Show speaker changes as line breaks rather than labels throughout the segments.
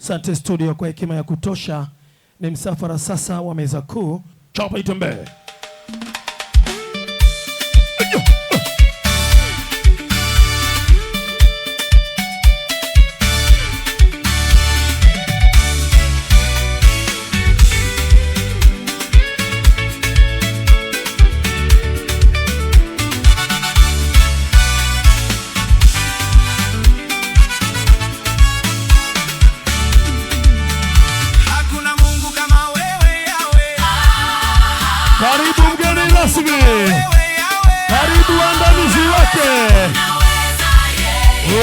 Asante studio kwa hekima ya kutosha. Ni msafara sasa wa meza kuu. Chapa itembee. Karibu mgeni rasmi, karibu waandamizi wake.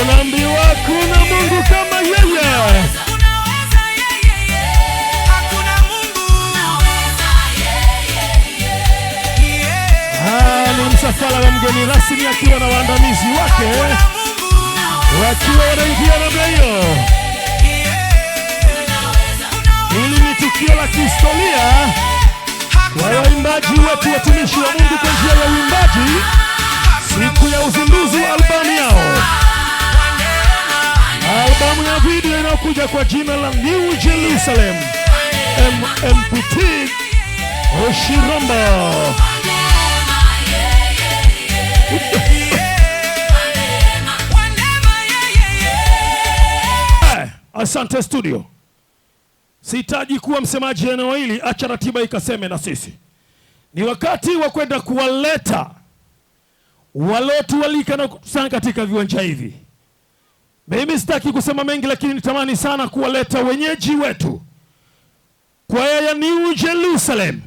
Unaambiwa kuna Mungu kama yeye. Ni msafara wa mgeni rasmi akiwa na waandamizi wake wakiwa wanaingia namna hiyo. Hili ni tukio la kihistoria kwa waimbaji wetu, watumishi wa Mungu, kwa njia ya uimbaji, siku ya uzinduzi wa albamu yao. Albamu ya video inayokuja kwa jina la New Jerusalem MMPT Oshirombo. Asante studio. Sihitaji kuwa msemaji eneo hili, acha ratiba ikaseme na sisi. Ni wakati wa kwenda kuwaleta waliotualika na kukusanya katika viwanja hivi. Mimi sitaki kusema mengi, lakini nitamani sana kuwaleta wenyeji wetu, kwaya ya New Jerusalem.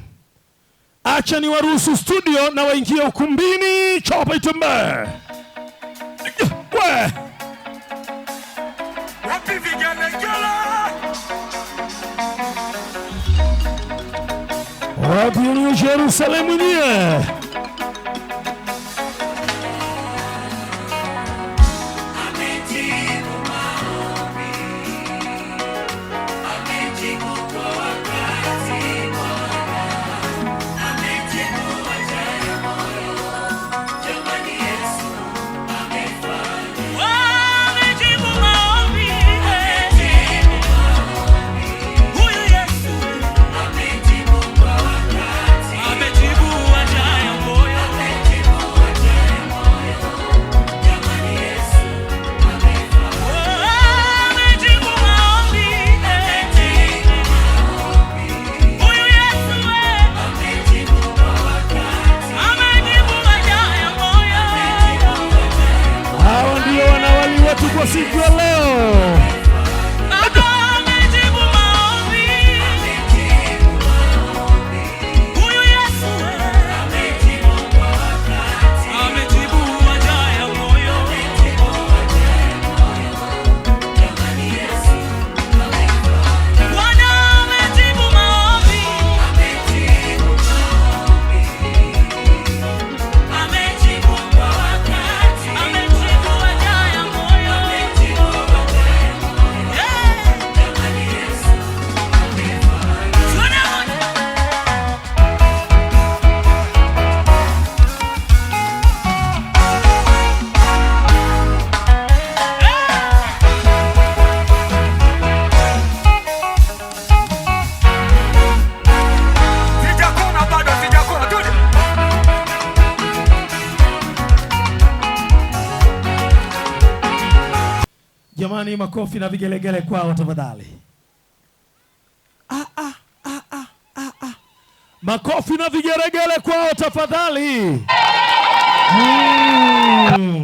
Acha ni waruhusu studio na waingie ukumbini. Chapa itembee.
Wapi vigelegele?
Wapi New Jerusalem mwenyewe? Kwa siku ya leo jamani, makofi na vigelegele kwao tafadhali. Makofi na vigelegele kwao tafadhali.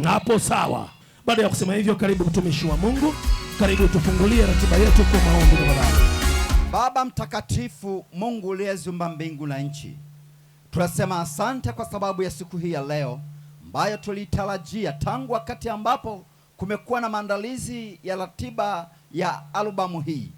Hapo sawa. Baada ya kusema hivyo, karibu mtumishi wa Mungu, karibu tufungulie ratiba yetu kwa maombi tafadhali.
Baba mtakatifu, Mungu uliyeziumba mbingu na nchi, tunasema asante kwa sababu ya siku hii ya leo ambayo tulitarajia tangu wakati ambapo kumekuwa na maandalizi ya ratiba ya albamu hii.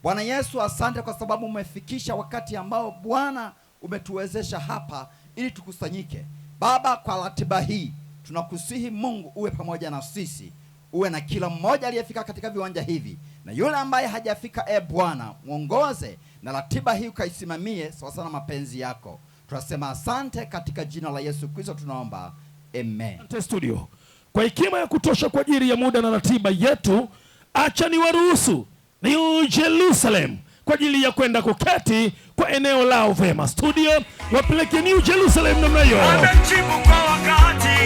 Bwana Yesu, asante kwa sababu umefikisha wakati ambao Bwana umetuwezesha hapa ili tukusanyike. Baba, kwa ratiba hii tunakusihi Mungu uwe pamoja na sisi, uwe na kila mmoja aliyefika katika viwanja hivi, na yule ambaye hajafika, Bwana muongoze na ratiba hii ukaisimamie sawa sana mapenzi yako. Tunasema asante katika jina la Yesu Kristo tunaomba, amen.
Asante studio. Kwa hekima ya kutosha kwa ajili ya muda na ratiba yetu, acha ni waruhusu New Jerusalem kwa ajili ya kwenda kuketi kwa eneo lao vema. Studio wapeleke New Jerusalem namna hiyo.
Amejibu kwa wakati.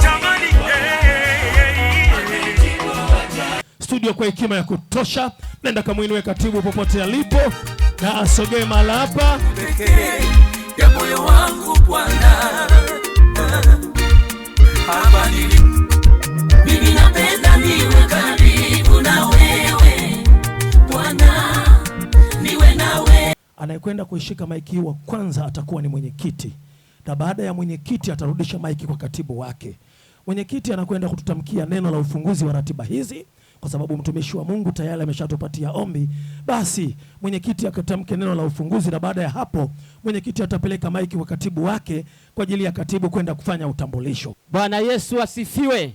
Jamani,
Studio kwa hekima ya kutosha. Nenda kamuinue katibu popote alipo na asogee mahali hapa.
Ya moyo wangu Bwana, hapa mimi napenda niwe karibu na wewe Bwana, niwe nawe.
Anayekwenda kuishika maiki wa kwanza atakuwa ni mwenyekiti, na baada ya mwenyekiti atarudisha maiki kwa katibu wake. Mwenyekiti anakwenda kututamkia neno la ufunguzi wa ratiba hizi, kwa sababu mtumishi wa Mungu tayari ameshatupatia ombi. Basi mwenyekiti akatamke neno la ufunguzi, na baada ya hapo mwenyekiti atapeleka maiki kwa katibu wake kwa ajili ya katibu kwenda kufanya utambulisho.
Bwana Yesu asifiwe.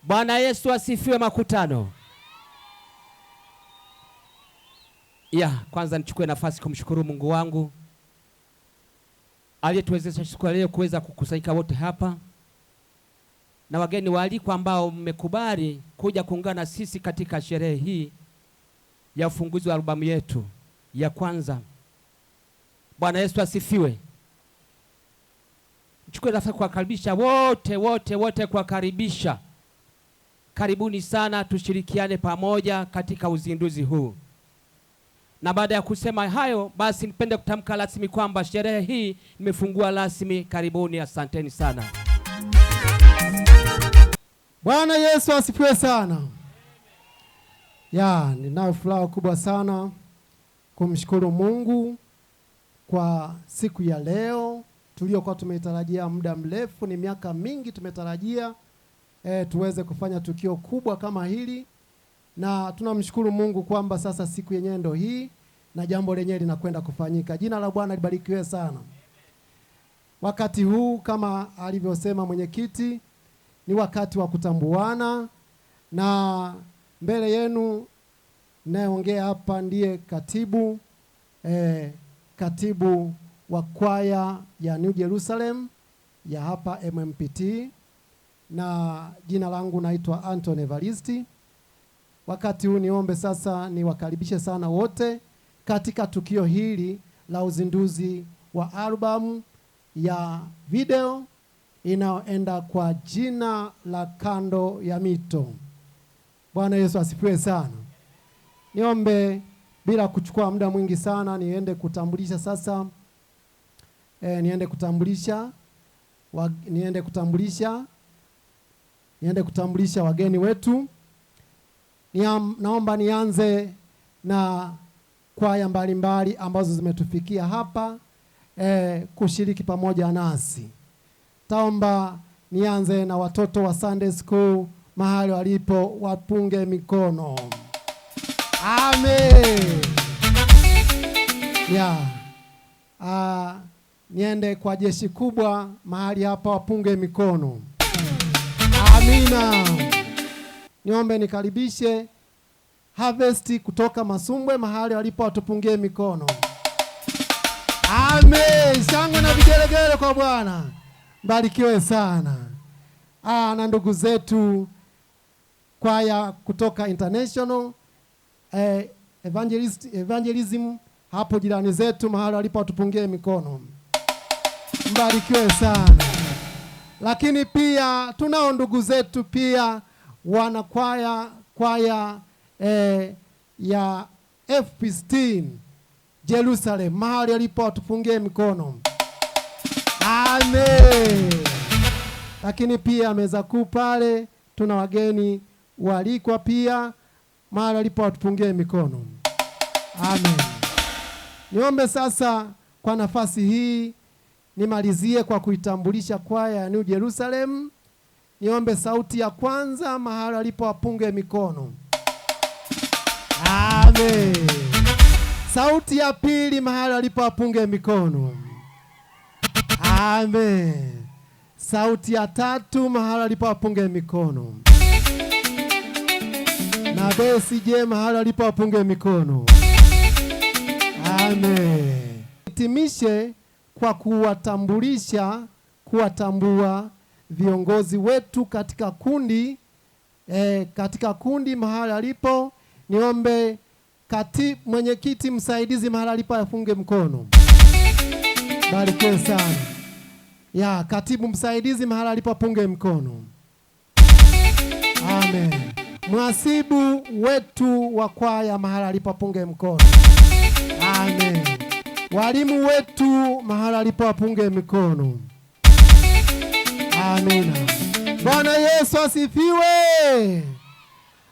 Bwana Yesu asifiwe makutano. Kwanza nichukue nafasi kumshukuru Mungu wangu aliyetuwezesha siku leo kuweza kukusanyika wote hapa, na wageni waalikwa ambao mmekubali kuja kuungana na sisi katika sherehe hii ya ufunguzi wa albamu yetu ya kwanza. Bwana Yesu asifiwe. Nichukue nafasi kuwakaribisha wote kuwakaribisha. Karibuni sana, tushirikiane pamoja katika uzinduzi huu. Na baada ya kusema hayo, basi nipende kutamka rasmi kwamba sherehe hii imefungua rasmi. Karibuni, asanteni sana.
Bwana Yesu asifiwe sana. Ninayo furaha kubwa sana kumshukuru Mungu kwa siku ya leo tuliyokuwa tumeitarajia muda mrefu. Ni miaka mingi tumetarajia tuweze kufanya tukio kubwa kama hili, na tunamshukuru Mungu kwamba sasa siku yenyewe ndio hii na jambo lenyewe linakwenda kufanyika. Jina la Bwana libarikiwe sana. Wakati huu kama alivyosema mwenyekiti, ni wakati wa kutambuana, na mbele yenu nayeongea hapa ndiye katibu wa kwaya ya New Jerusalem ya hapa MMPT, na jina langu naitwa Anton Evaristi. Wakati huu niombe sasa niwakaribishe sana wote katika tukio hili la uzinduzi wa albamu ya video inayoenda kwa jina la Kando ya Mito. Bwana Yesu asifiwe sana. Niombe bila kuchukua muda mwingi sana niende kutambulisha sasa. Niende kutambulisha wageni wetu. Naomba nianze na kwaya mbalimbali ambazo zimetufikia hapa kushiriki pamoja nasi. Taomba nianze na watoto wa Sunday School mahali walipo wapunge mikono. Amen. Niende kwa jeshi kubwa mahali hapa wapunge mikono. Amina. Niombe nikaribishe Harvest kutoka Masumbwe mahali walipo watupungie mikono. Amen. Shangwe na vigelegele kwa Bwana. Mbarikiwe sana. Na ndugu zetu kwaya kutoka International Evangelism hapo jirani zetu mahali walipo watupungie mikono. Mbarikiwe sana. Lakini pia tunao ndugu zetu pia wana kwaya ya FP16 Jerusalem mahali walipo watupungie mikono. Amen. Lakini pia meza kuu pale tuna wageni walikwa pia mahali walipo watupungie mikono. Amen. Niombe sasa kwa nafasi hii nimalizie kwa kuitambulisha kwaya ya New Jerusalem. Niombe sauti ya kwanza mahali walipo wapunge mikono. Amen. Sauti ya pili mahali walipo wapunge mikono. Amen. Sauti ya tatu mahali walipo wapunge mikono. Na besi je mahali walipo wapunge mikono. Amen. Hitimishe kwa kuwatambua viongozi wetu katika kundi katika kundi mahali alipo. Niombe mwenyekiti msaidizi mahali alipo afunge mkono. Barikiwe sana. Ya katibu msaidizi mahali alipo apunge mkono. Amen. Mhasibu wetu wa kwaya mahali alipo apunge mkono. Amen. Walimu wetu mahali alipo apunge mikono. Amina. Bwana Yesu asifiwe.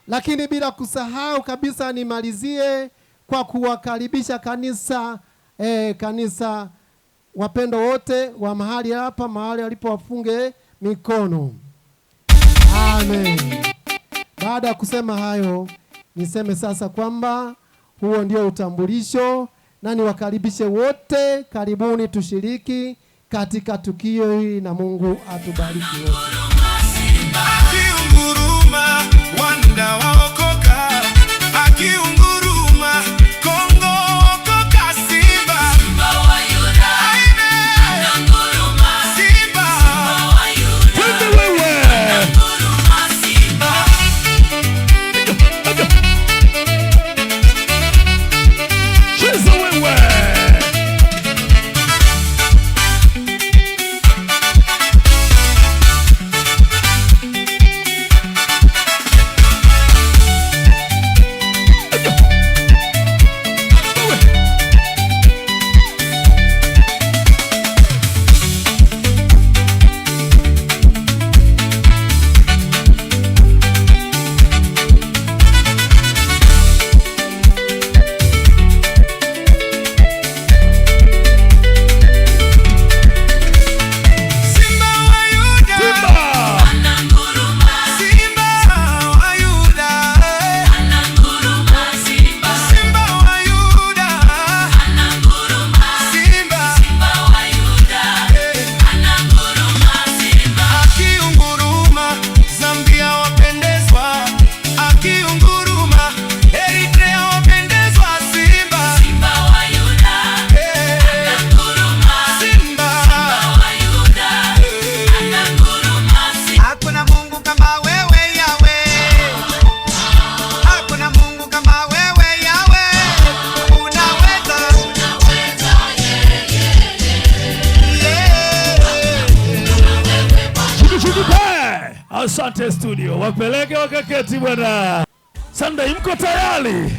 Lakini bila kusahau kabisa, nimalizie kwa kuwakaribisha kanisa wapendo wote wa mahali hapa, mahali alipo wafunge mikono. Amen. Baada ya kusema hayo, niseme sasa kwamba huo ndio utambulisho, na niwakaribishe wote, karibuni tushiriki katika tukio hili, na Mungu atubariki wote.
Akiunguruma wanda waokoka, akiunguruma Kongo okoka. Simba, Simba wa Yuda, ananguruma. Simba, Simba wa Yuda, ananguruma. Simba,
cheza wewe. Asante studio, wapeleke wakaketi bwana. Sunday, mko tayari?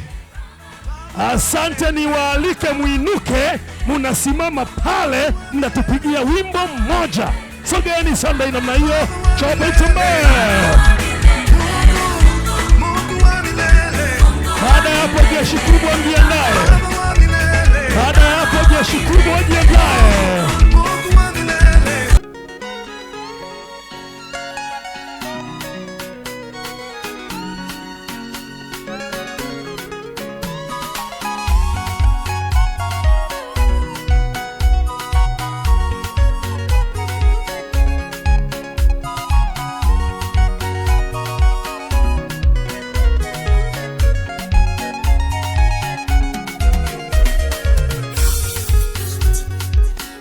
Asante, niwaalike muinuke, munasimama pale, mnatupigia wimbo mmoja. Sogeeni Sunday namna hiyo, chobe tumbe. Baada ya hapo jeshi kubwa jiandae. Baada ya hapo jeshi kubwa jiandae.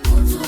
Mungu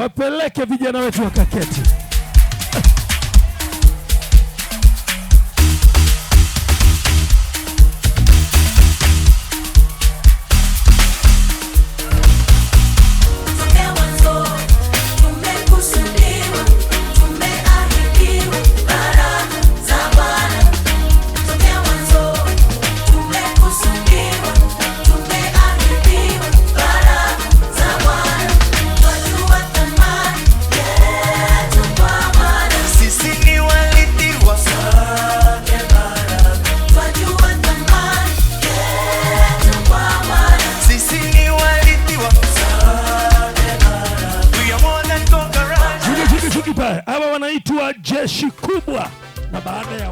Wapeleke vijana wetu wakaketi. Hawa wanaitwa jeshi kubwa, na baada ya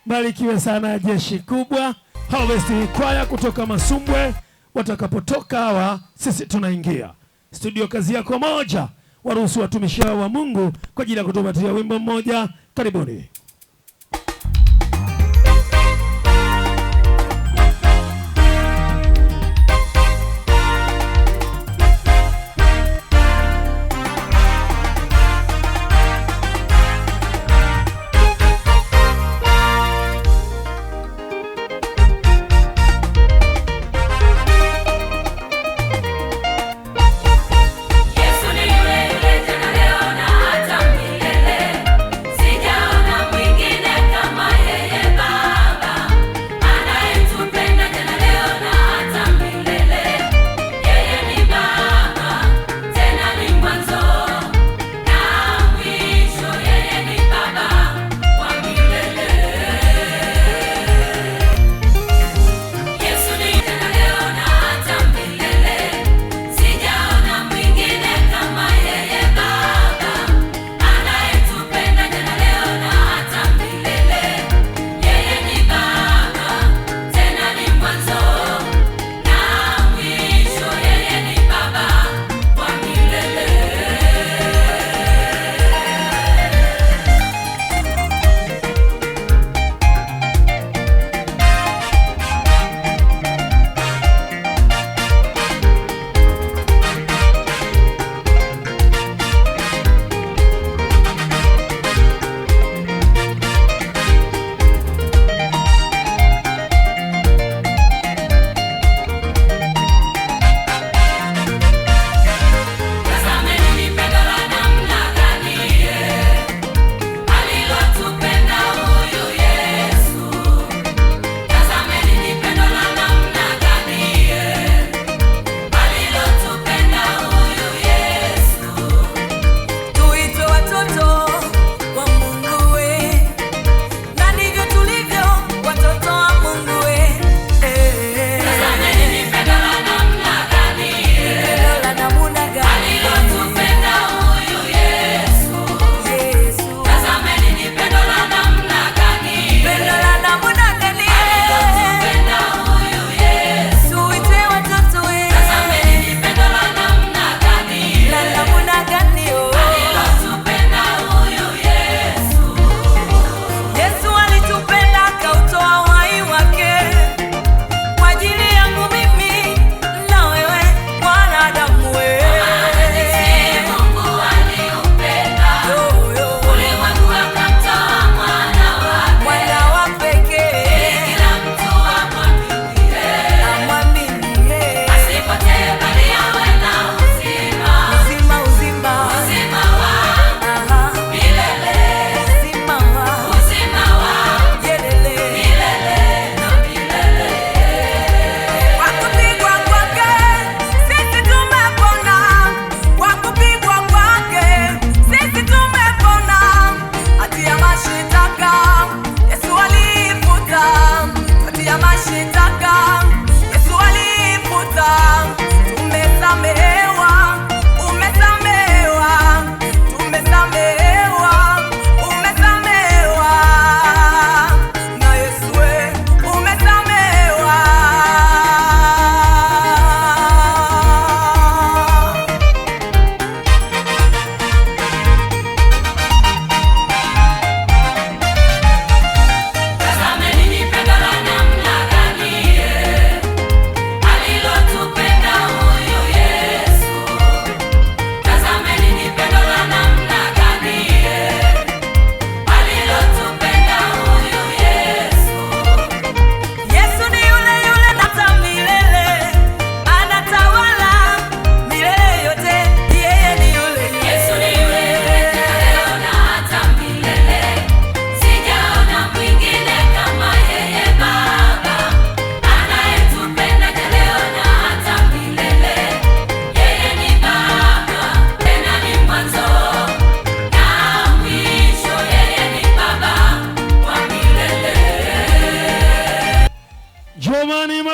barikiwe sana jeshi kubwa. Harvest Choir kutoka Masumbwe. Watakapotoka hawa, sisi tunaingia studio. Kazi yako moja, waruhusu watumishi wa Mungu kwa ajili ya kutupatia wimbo mmoja. Karibuni.
Yesu ni yule jana leo na hata milele. Sijaona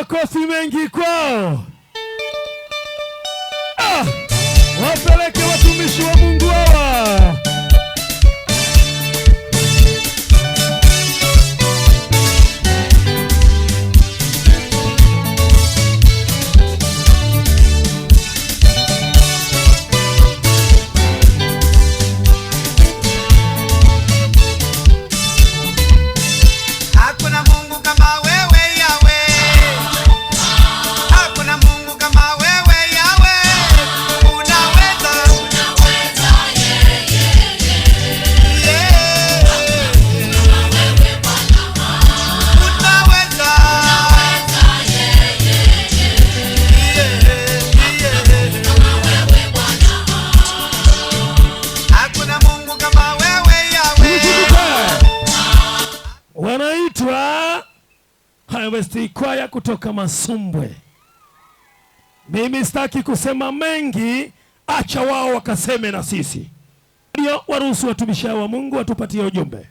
makofi mengi kwao. Wapeleke watumishi wa Mungu hawa.
Hakuna Mungu kama wewe Yahweh. Hakuna Mungu kama wewe Yahweh. Unaweza. Hakuna Mungu kama wewe Yahweh.
Wanaitwa Harvest Choir kutoka Masumbwe. Mimi sitaki kusema mengi, acha wao wakaseme na sisi. Ndio waruhusu watumishi wa Mungu watupatie ujumbe.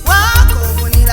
Wako ni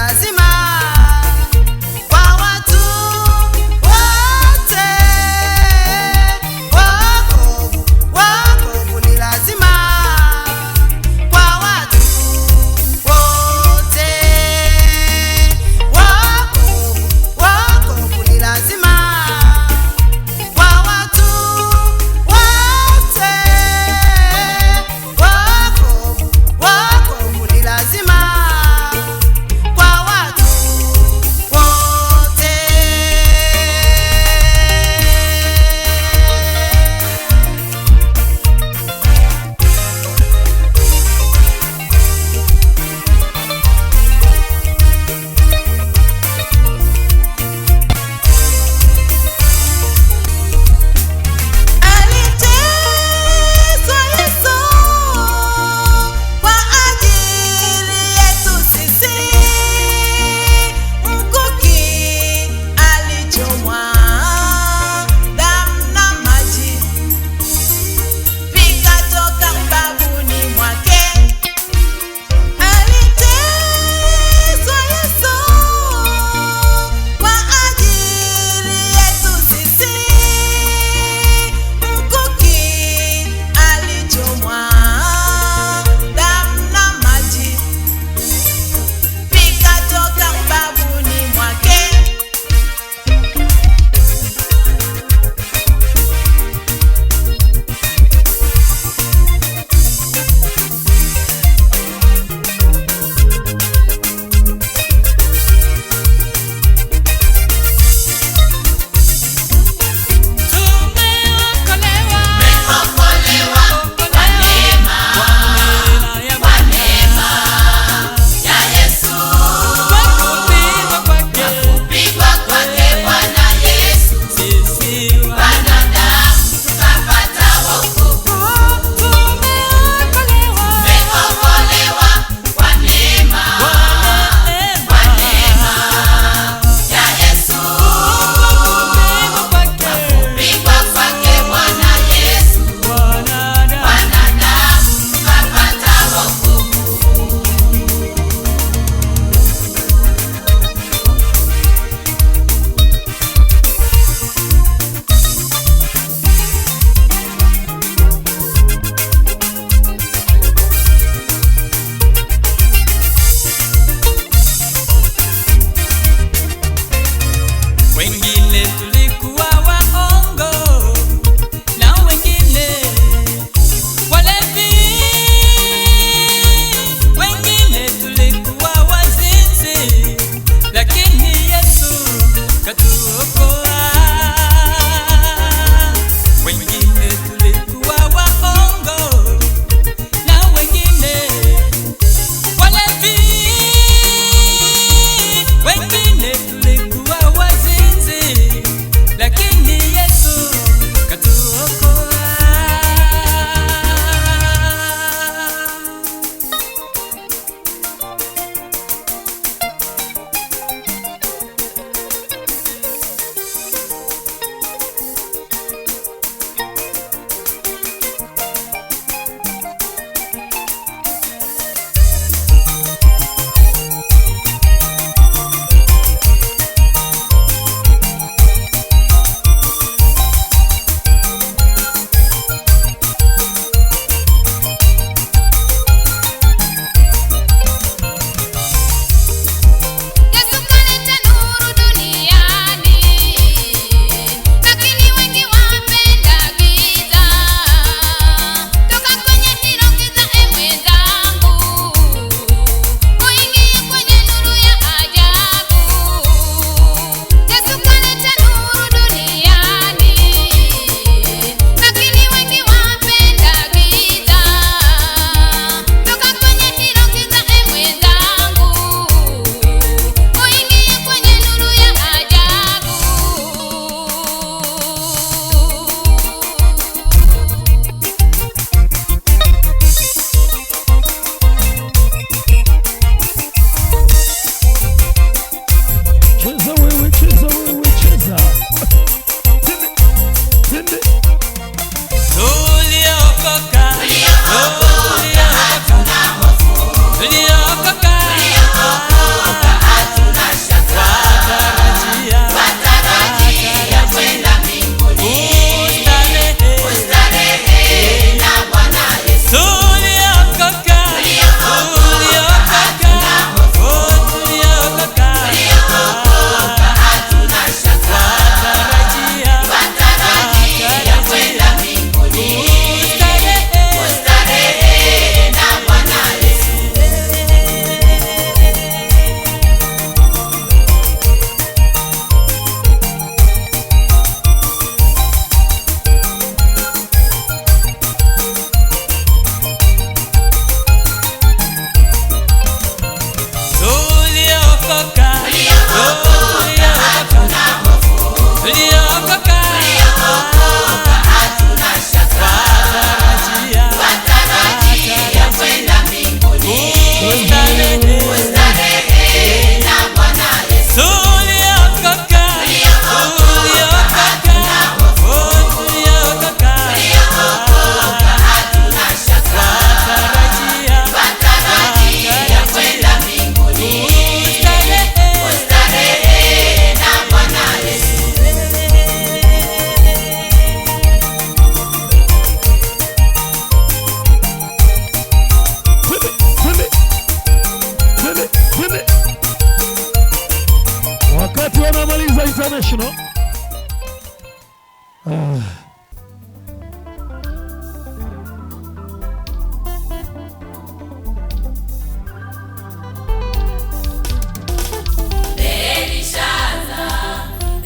Wakati wanamaliza international.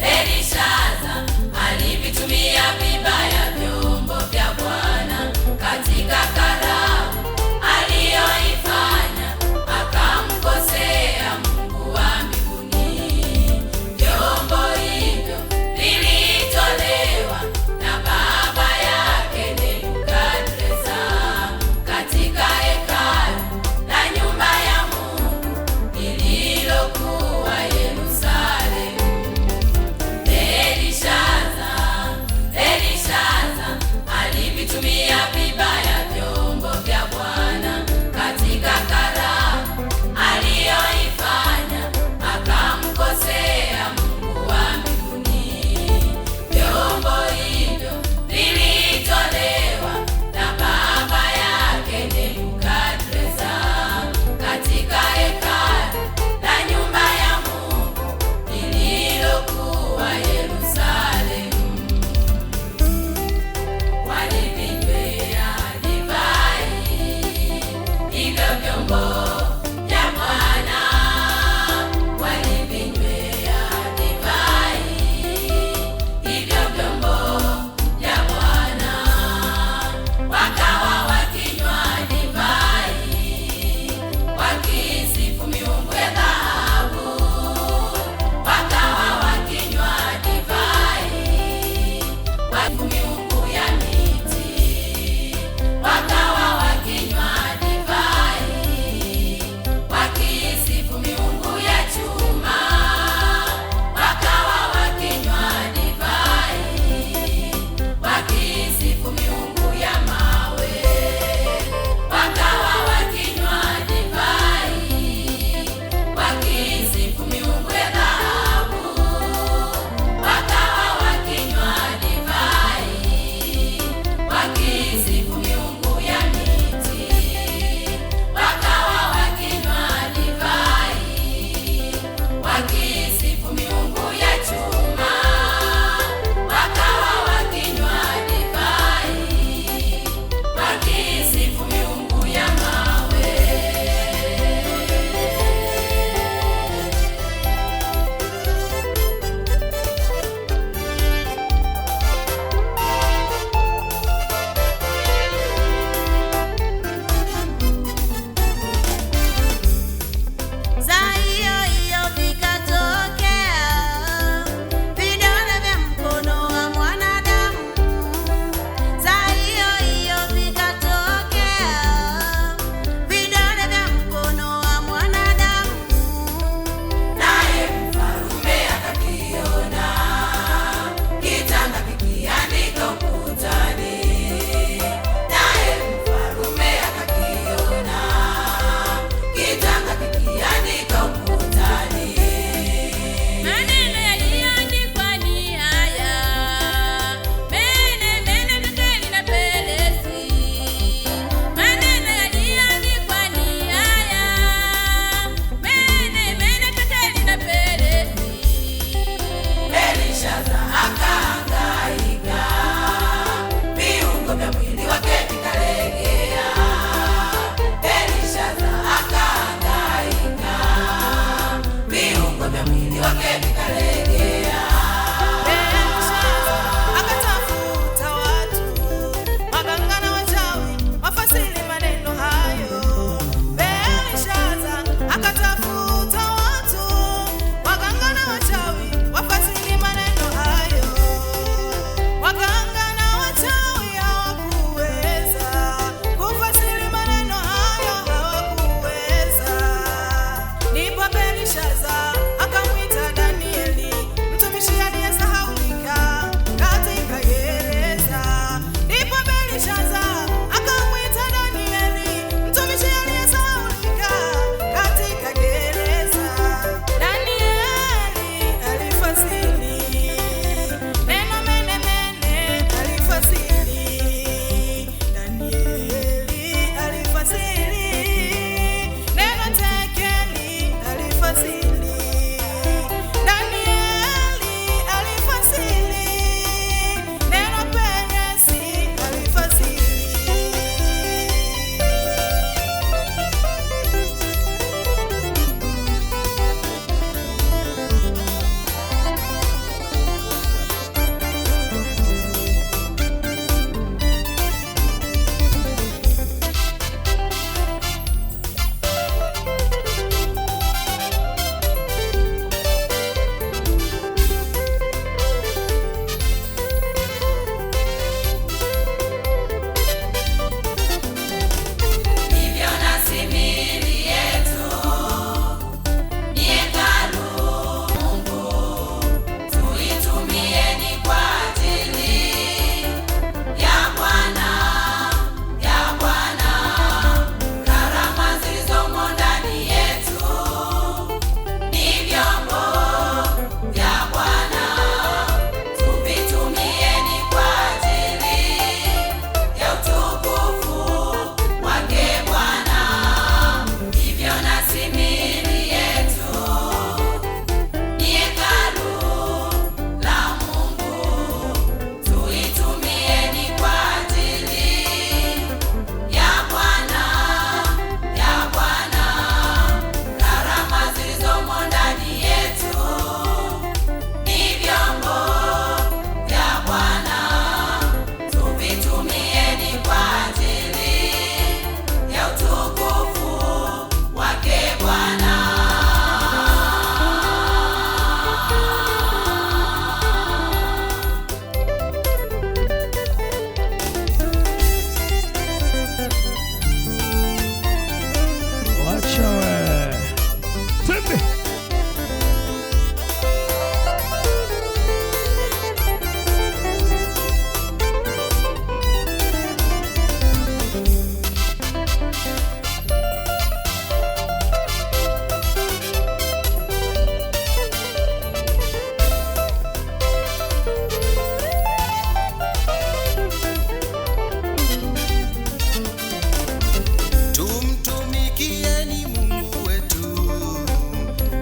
Elishaza alivitumia vibaya vyombo vya Bwana katika karamu aliyoifanya, akamkosea Mungu wa mbinguni. Vyombo hivyo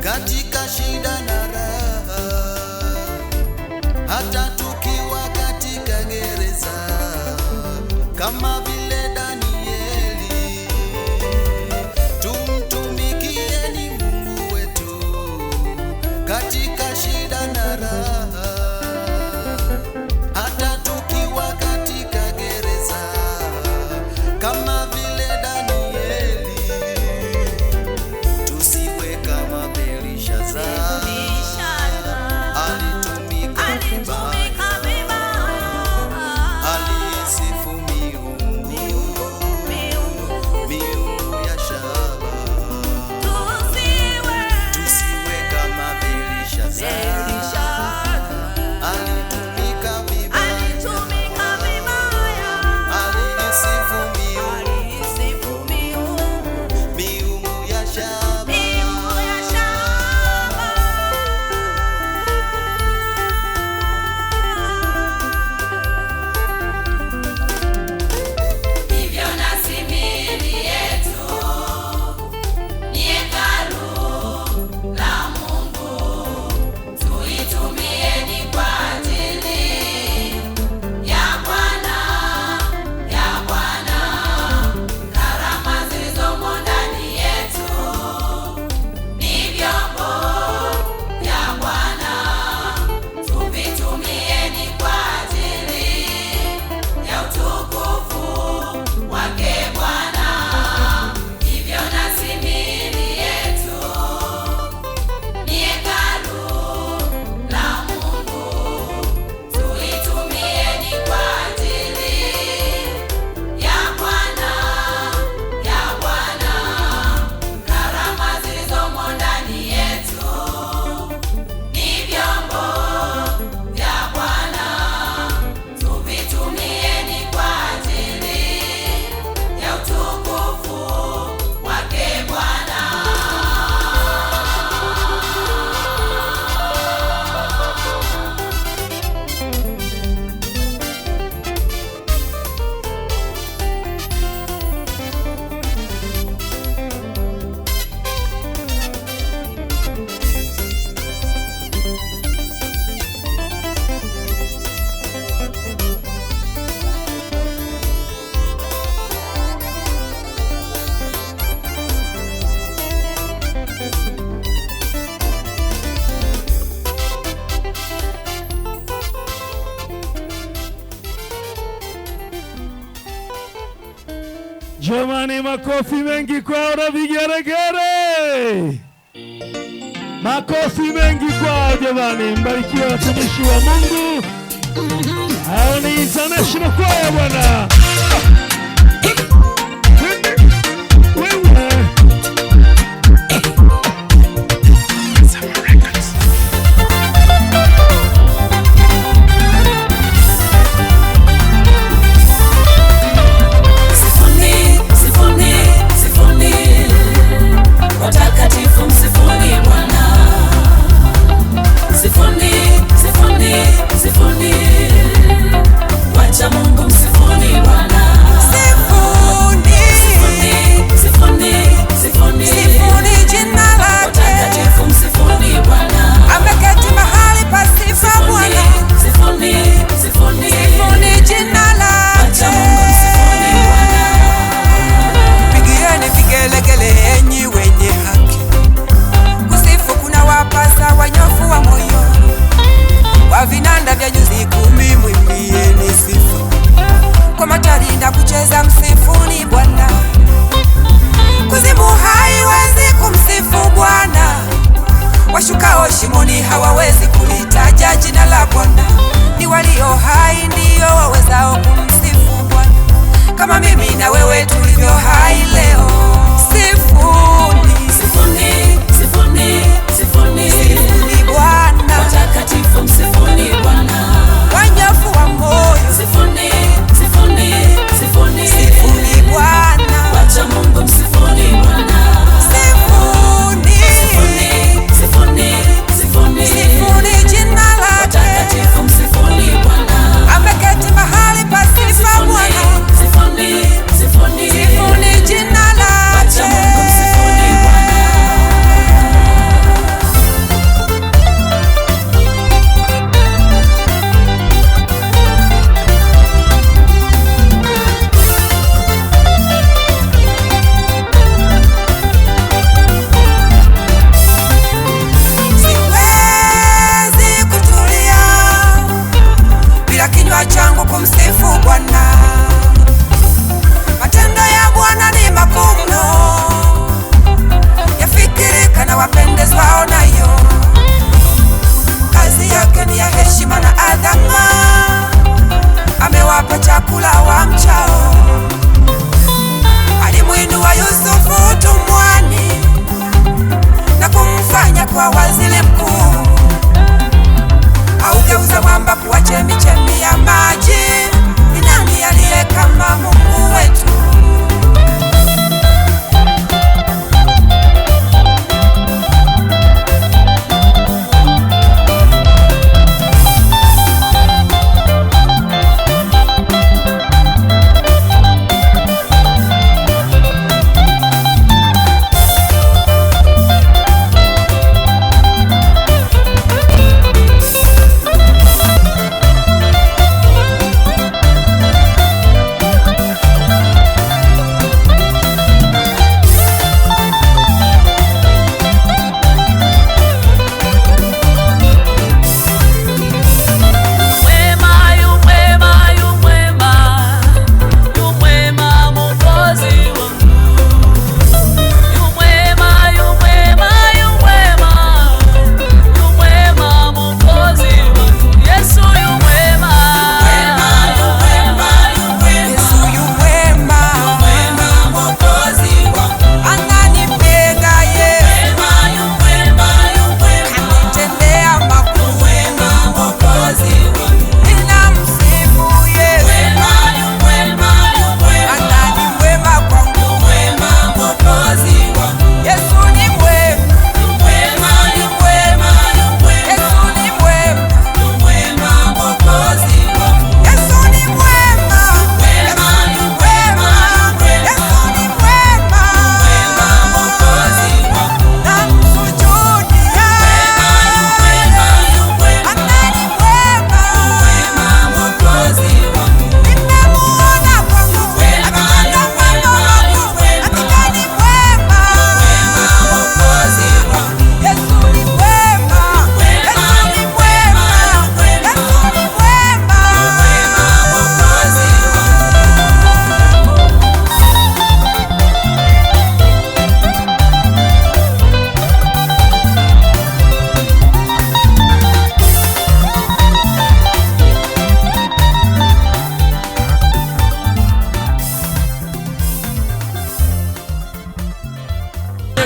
katika shida na raha, hata tukiwa katika gereza kama vile Danieli. Tumtumikieni Mungu wetu katika shida na raha, hata tukiwa katika gereza kama vile Danieli. Tusiwe kama Belishazari, alitumika vibaya, alisifu miungu ya shaba. Tusiwe kama Belishazari, alitumika vibaya, alisifu miungu ya shaba.
Hivyo nasi miili yetu ni hekalu la Mungu, tuitumieni kwa ajili ya Bwana, karama zilizomo ndani yetu ni vyombo vya Bwana, tuvitumieni kwa ajili ya utukufu wake Bwana. Hivyo nasi miili yetu ni hekalu la Mungu, tuitumieni kwa ajili ya Bwana, karama zilizomo ndani yetu ni vyombo vya Bwana, tuvitumieni kwa ajili ya utukufu wake Bwana.
Jamani, makofi mengi kwao na vigeregere. Makofi mengi kwao jamani, mbarikiwe watumishi wa Mungu. Hao ni International Choir bwana. Wewe.
Watakatifu msifuni Bwana, sifuni, wacha Mungu msifuni Bwana, sifuni jina lake, watakatifu msifuni Bwana, ameketi mahali pa sifa Bwana, sifuni jina lake, wacha Mungu msifuni Bwana.
Pigieni vigelegele enyi wenye haki, kusifu kuna wapasa wanyofu wa moyo, wa vinanda vya nyuzi 10 mwimbieni sifa, kwa matari na kucheza msifuni Bwana, kuzimu haiwezi kumsifu Bwana, washukao shimoni hawawezi kulitaja jina la Bwana, ni walio hai ndio wawezao kumsifu Bwana, kama mimi na wewe tulivyo hai leo. Sifuni Bwana,
Watakatifu msifuni Bwana,
wanyofu wa moyo,
sifuni
Bwana,
wacha Mungu msifuni Bwana,
sifuni jina lake,
watakatifu msifuni Bwana,
ameketi mahali pa sifa Bwana,
sifuni
sifuni jina lake. kuwa waziri mkuu, augeuza mwamba kuwa chemichemi ya maji. Ni nani aliye kama Mungu wetu?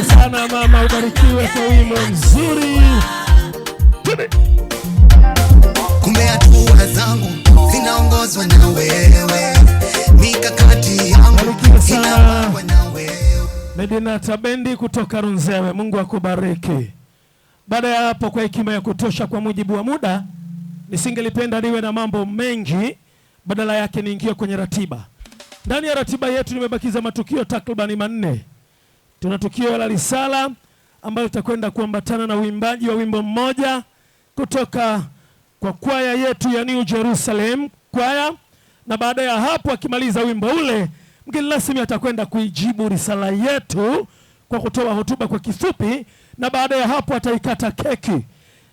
Sana mama, ubarikiwe kwa wimbo mzuri.
Kumbe hatua zangu zinaongozwa na wewe, mikakati yangu inapangwa na wewe.
Medina Tabendi kutoka Runzewe, Mungu akubariki. Baada ya hapo, kwa hekima ya kutosha kwa mujibu wa muda, nisingelipenda niwe na mambo mengi, badala yake niingie kwenye ratiba. Ndani ya ratiba yetu nimebakiza matukio takribani 4. Tuna tukio la risala ambalo litakwenda kuambatana na uimbaji wa wimbo mmoja kutoka kwa kwaya yetu ya New Jerusalem kwaya, na baada ya hapo akimaliza wimbo ule, mgeni rasmi atakwenda kuijibu risala yetu kwa kutoa hotuba kwa kifupi, na baada ya hapo ataikata keki.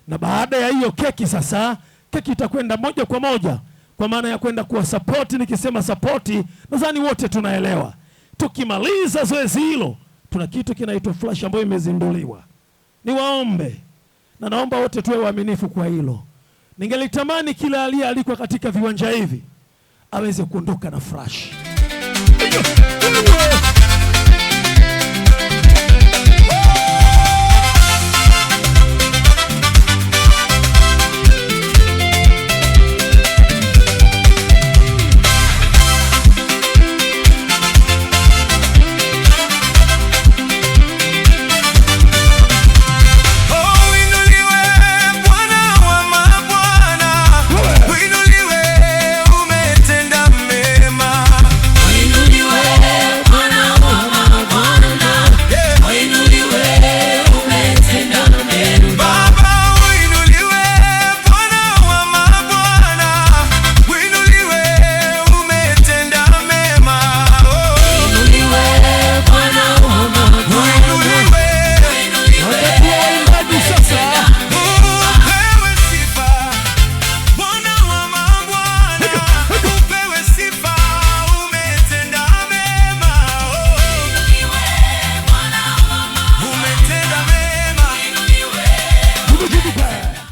Na baada ya hiyo keki sasa, keki itakwenda moja kwa moja kwa maana ya kwenda kuwa support. Nikisema support, nadhani wote tunaelewa. Tukimaliza zoezi hilo, tuna kitu kinaitwa flash ambayo imezinduliwa. Niwaombe na naomba wote tuwe waaminifu kwa hilo. Ningelitamani kila aliyealikwa katika viwanja hivi aweze kuondoka na flash.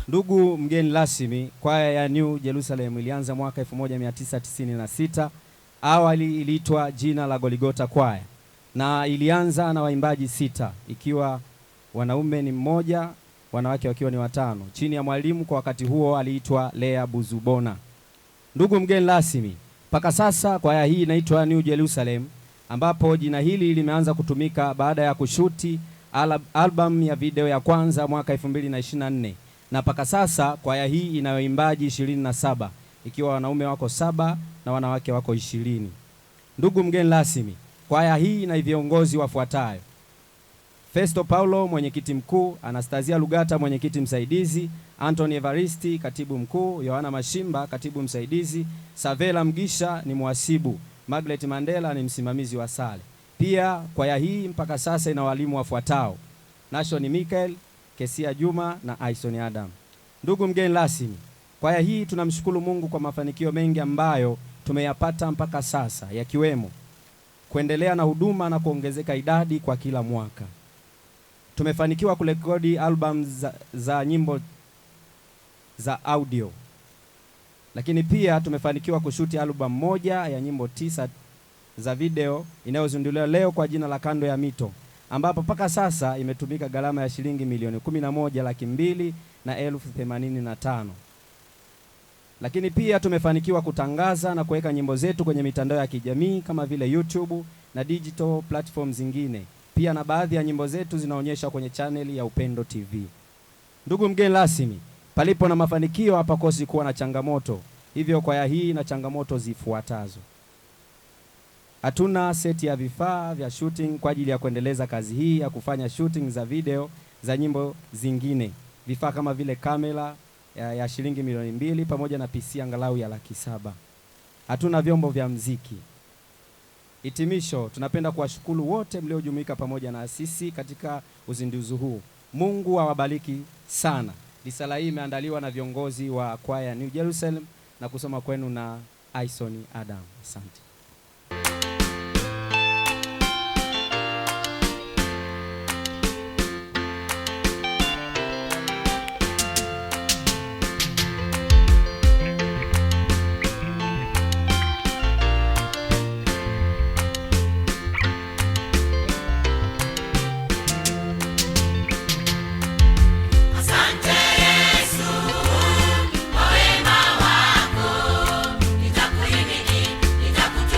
Ndugu mgeni rasmi, kwaya ya New Jerusalem ilianza mwaka 1996. Awali iliitwa jina la Goligota Kwaya na ilianza na waimbaji 6, ikiwa wanaume ni 1, wanawake wakiwa ni 5, chini ya mwalimu kwa wakati huo aliitwa Lea Buzubona. Ndugu mgeni rasmi, mpaka sasa kwaya hii inaitwa New Jerusalem, ambapo jina hili limeanza kutumika baada ya kushuti album ya video ya kwanza mwaka 2024, na mpaka sasa kwaya hii ina waimbaji 27, ikiwa wanaume wako 7 na wanawake wako 20. Ndugu mgeni rasmi, kwaya hii ina viongozi wafuatayo: Festo Paulo, mwenyekiti mkuu; Anastasia Lugata, mwenyekiti msaidizi; Anthony Evaristi, katibu mkuu; Yohana Mashimba, katibu msaidizi; Savela Mgisha ni muhasibu; Margaret Mandela ni msimamizi wa sale. Pia kwaya hii mpaka sasa ina walimu wafuatao: Nashon Michael, Kesia Juma na Aison Adam. Ndugu mgeni rasmi, kwaya hii tunamshukuru Mungu kwa mafanikio mengi ambayo tumeyapata mpaka sasa, yakiwemo kuendelea na huduma na kuongezeka idadi kwa kila mwaka. Tumefanikiwa kurekodi album za nyimbo za audio, lakini pia tumefanikiwa kushuti album moja ya nyimbo 9 za video inayozinduliwa leo kwa jina la Kando ya Mito, ambapo mpaka sasa imetumika gharama ya shilingi milioni 11,285,085. Lakini pia tumefanikiwa kutangaza na kuweka nyimbo zetu kwenye mitandao ya kijamii kama vile YouTube na digital platform zingine. Pia na baadhi ya nyimbo zetu zinaonyeshwa kwenye channel ya Upendo TV. Ndugu mgeni rasmi, palipo na mafanikio hapakosi kuwa na changamoto. Hivyo kwaya hii na changamoto zifuatazo: hatuna seti ya vifaa vya shooting kwa ajili ya kuendeleza kazi hii ya kufanya shooting za video za nyimbo zingine. Vifaa kama vile kamera ya shilingi milioni 2 pamoja na PC angalau ya 700,000. Hatuna vyombo vya mziki. Hitimisho, tunapenda kuwashukuru wote mliojumuika pamoja na sisi katika uzinduzi huu. Mungu awabariki sana. Risala hii imeandaliwa na viongozi wa kwaya New Jerusalem na kusoma kwenu na Aison Adam. Asante.
Nitakuhimidi, nitakutukuza.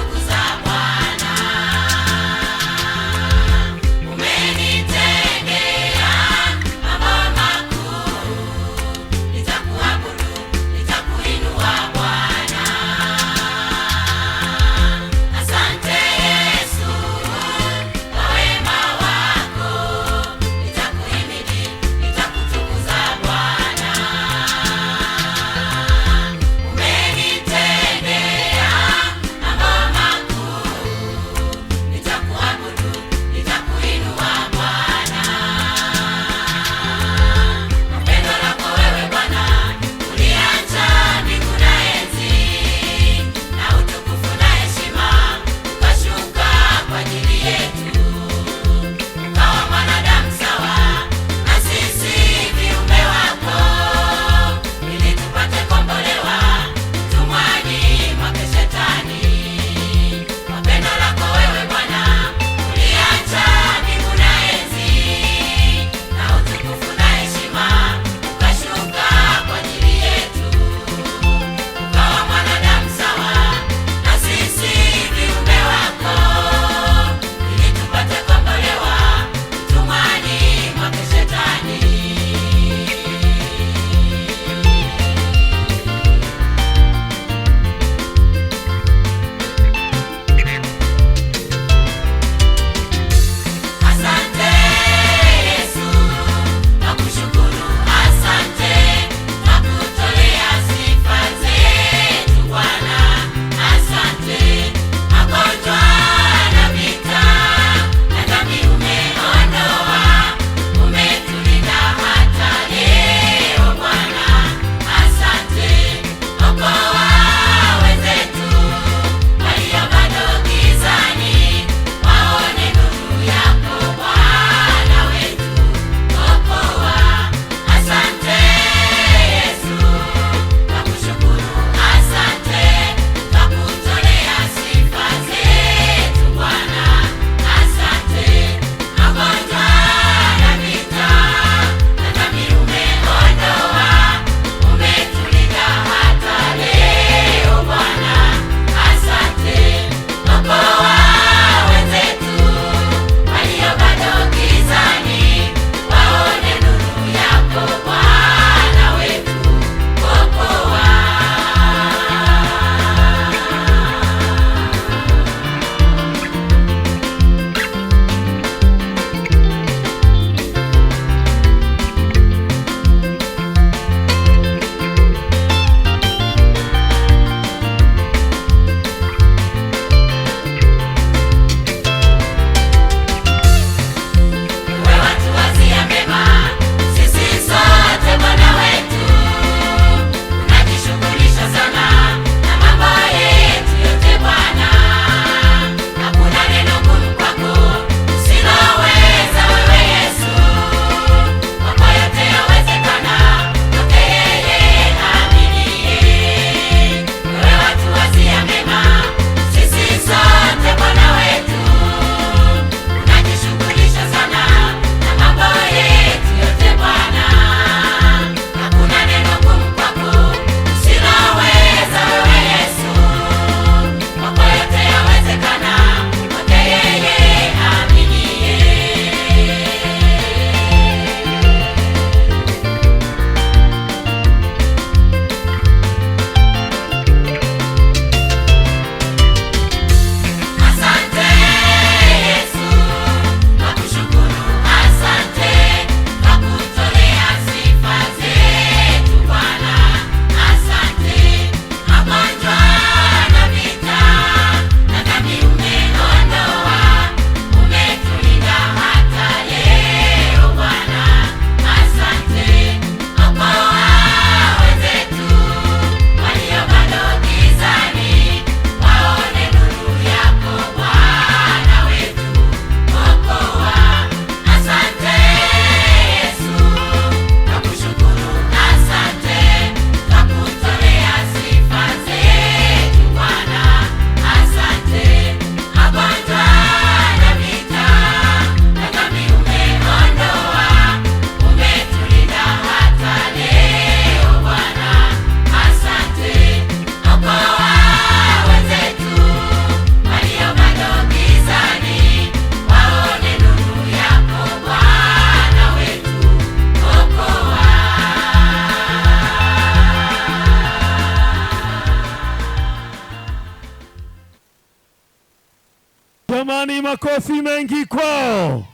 Makofi mengi kwao.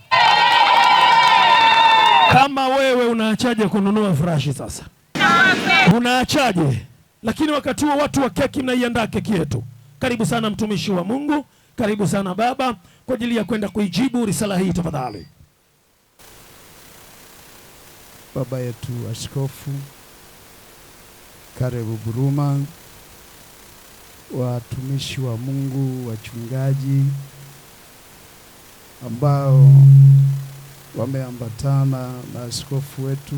Kama wewe unaachaje kununua furashi sasa? Unaachaje? Lakini wakati huo watu wa keki mnaiandaa keki yetu. Karibu sana mtumishi wa Mungu, karibu sana baba kwa ajili ya kwenda kuijibu risala hii tafadhali.
Baba yetu Askofu Karebu Buruma, watumishi wa Mungu, wachungaji ambao wameambatana na askofu wetu,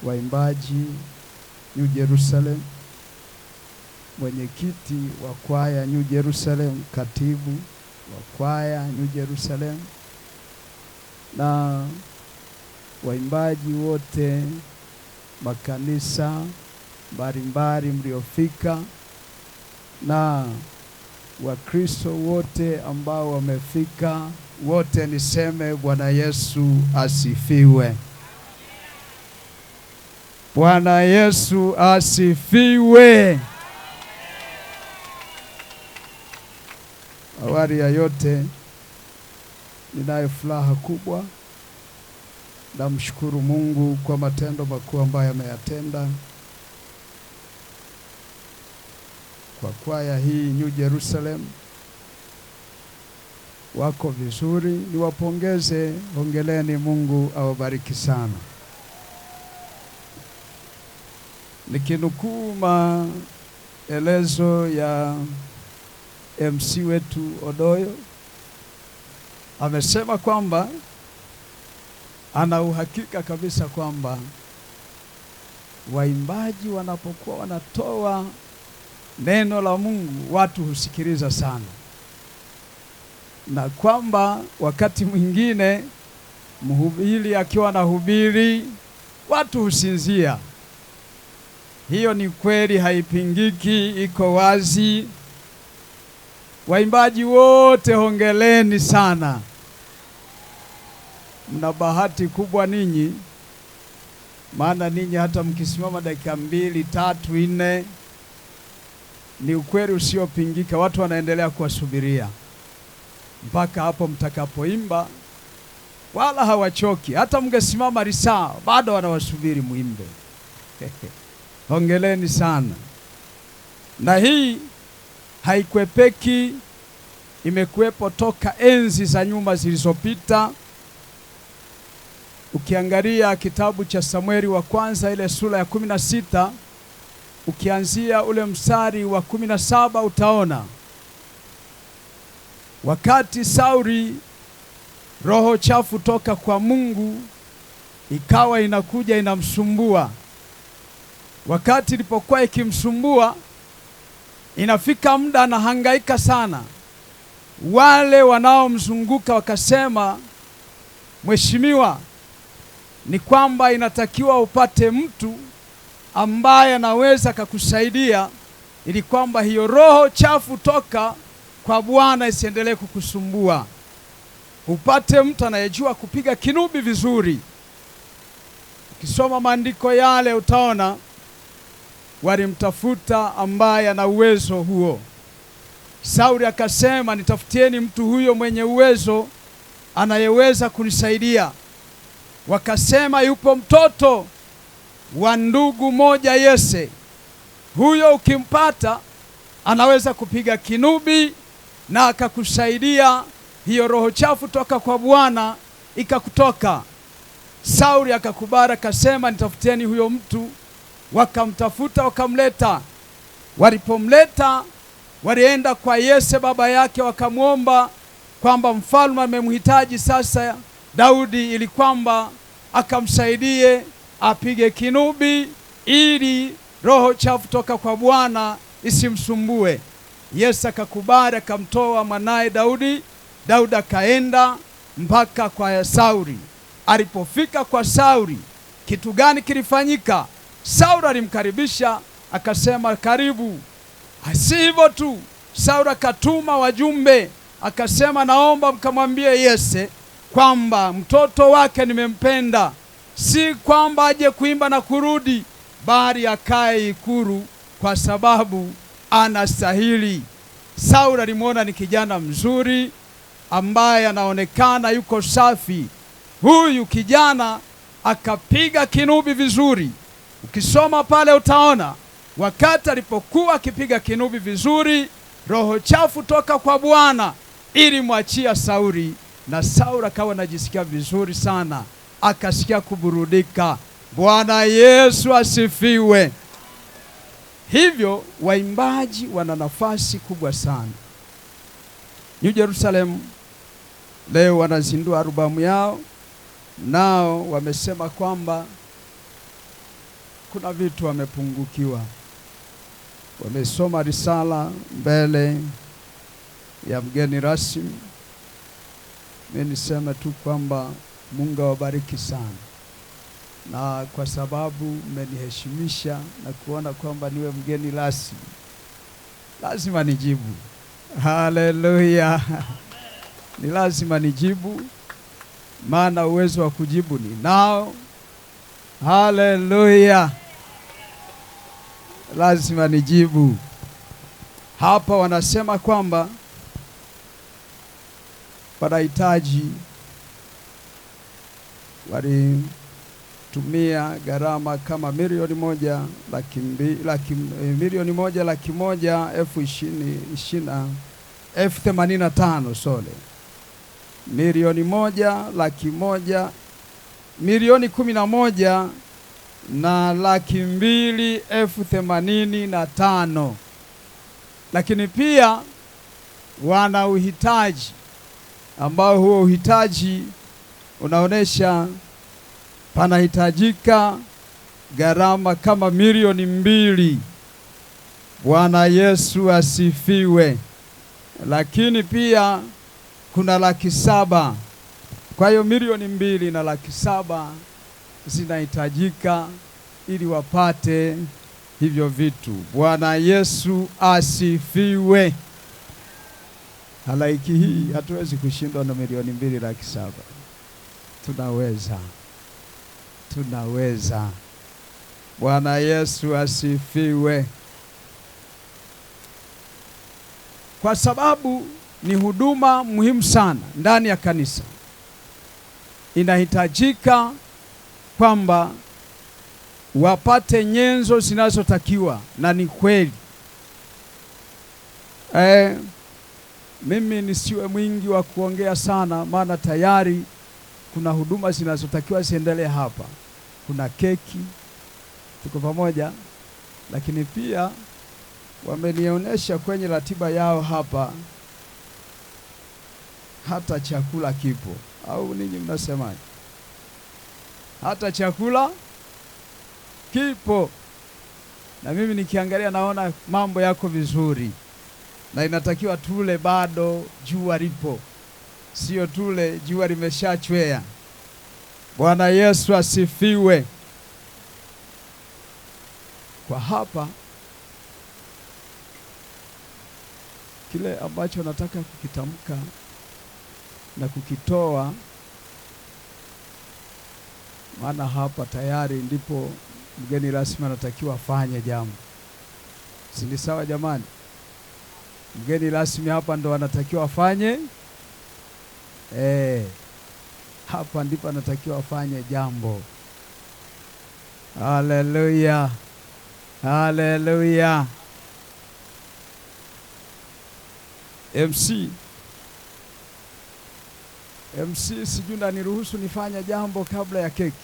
waimbaji New Jerusalem, mwenyekiti wa kwaya New Jerusalem, katibu wa kwaya New Jerusalem, na waimbaji wote, makanisa mbalimbali mliofika, na Wakristo wote ambao wamefika, wote niseme Bwana Yesu asifiwe. Bwana Yesu asifiwe. Awali ya yote, ninayo furaha kubwa. Namshukuru Mungu kwa matendo makuu ambayo ameyatenda kwa kwaya hii New Jerusalem. Wako vizuri, niwapongeze, hongereni, Mungu awabariki sana. Nikinukuu maelezo ya MC wetu Odoyo, amesema kwamba ana uhakika kabisa kwamba waimbaji wanapokuwa wanatoa neno la Mungu watu husikiliza sana, na kwamba wakati mwingine mhubiri akiwa anahubiri watu husinzia. Hiyo ni kweli, haipingiki, iko wazi. Waimbaji wote hongereni sana. Mna bahati kubwa ninyi, maana ninyi hata mkisimama dakika 2, 3, 4 ni ukweli usiopingika, watu wanaendelea kuwasubiria mpaka hapo mtakapoimba, wala hawachoki. Hata mngesimama risaa bado wanawasubiri muimbe. Hongereni sana. Na hii haikwepeki, imekuwepo toka enzi za nyuma zilizopita. Ukiangalia kitabu cha Samueli wa kwanza ile sura ya 16, ukianzia ule mstari wa 17, utaona wakati Sauli roho chafu toka kwa Mungu ikawa inakuja inamsumbua. Wakati ilipokuwa ikimsumbua, inafika muda anahangaika sana. Wale wanaomzunguka wakasema, mheshimiwa, ni kwamba inatakiwa upate mtu ambaye anaweza kukusaidia ili kwamba hiyo roho chafu toka kwa Bwana isiendelee kukusumbua. Upate mtu anayejua kupiga kinubi vizuri. Ukisoma maandiko yale utaona walimtafuta ambaye ana uwezo huo. Sauli akasema, nitafutieni mtu huyo mwenye uwezo anayeweza kunisaidia. Wakasema, yupo mtoto wa ndugu moja Yese, huyo ukimpata anaweza kupiga kinubi na akakusaidia hiyo roho chafu toka kwa Bwana ikakutoka. Sauli akakubali, akasema, nitafutieni huyo mtu. Wakamtafuta, wakamleta. Walipomleta, walienda kwa Yese baba yake, wakamwomba kwamba mfalme amemhitaji sasa Daudi ili kwamba akamsaidie apige kinubi ili roho chafu toka kwa Bwana isimsumbue. Yese akakubali, akamtoa mwanae Daudi. Daudi akaenda mpaka kwa Sauli. Alipofika kwa Sauli, kitu gani kilifanyika? Sauli alimkaribisha, akasema, karibu. Si hivyo tu, Sauli akatuma wajumbe, akasema, naomba mkamwambie Yese kwamba mtoto wake nimempenda, si kwamba aje kuimba na kurudi, bali akae ikulu kwa sababu anastahili. Sauli alimuona ni kijana mzuri, ambaye anaonekana yuko safi. Huyu kijana akapiga kinubi vizuri. Ukisoma pale utaona wakati alipokuwa akipiga kinubi vizuri, roho chafu toka kwa Bwana ilimwachia Sauli, na Sauli akawa anajisikia vizuri sana, akasikia kuburudika. Bwana Yesu asifiwe. Hivyo waimbaji wana nafasi kubwa sana. New Jerusalem leo wanazindua albamu yao, nao wamesema kwamba kuna vitu wamepungukiwa. Wamesoma risala mbele ya mgeni rasmi. Mimi niseme tu kwamba Mungu awabariki sana, na kwa sababu mmeniheshimisha na kuona kwamba niwe mgeni rasmi, lazima nijibu. Haleluya! Ni lazima nijibu, maana uwezo wa kujibu ni nao. Haleluya! Lazima nijibu. Hapa wanasema kwamba wanahitaji, walitumia gharama kama milioni moja laki moja elfu 85 sole. Milioni 11 na laki 2,085. Lakini pia wana uhitaji ambao huo uhitaji unaonesha panahitajika gharama kama milioni 2. Bwana Yesu asifiwe. Lakini pia kuna laki 7. Kwa hiyo milioni 2 na laki 7 zinahitajika ili wapate hivyo vitu. Bwana Yesu asifiwe. Halaiki hii hatuwezi kushindwa na milioni 2 laki 7. Tunaweza. Bwana Yesu asifiwe. Kwa sababu ni huduma muhimu sana ndani ya kanisa. Inahitajika kwamba wapate nyenzo zinazotakiwa, na ni kweli. Mimi nisiwe mwingi wa kuongea sana, maana tayari kuna huduma zinazotakiwa ziendelee hapa. Kuna keki, tuko pamoja, lakini pia wamenionyesha kwenye ratiba yao hapa hata chakula kipo. Au ninyi mnasemaje? Hata chakula kipo. Na mimi nikiangalia naona mambo yako vizuri, na inatakiwa tule bado jua lipo, sio tule jua limeshachwea. Bwana Yesu asifiwe. Kwa hapa kile ambacho nataka kukitamka na kukitoa, maana hapa tayari ndipo mgeni rasmi anatakiwa afanye jambo. Si ni sawa jamani? Mgeni rasmi hapa ndo anatakiwa afanye, hapa ndipo anatakiwa afanye jambo. Haleluya, haleluya. MC, sijui na niruhusu nifanye jambo kabla ya keki.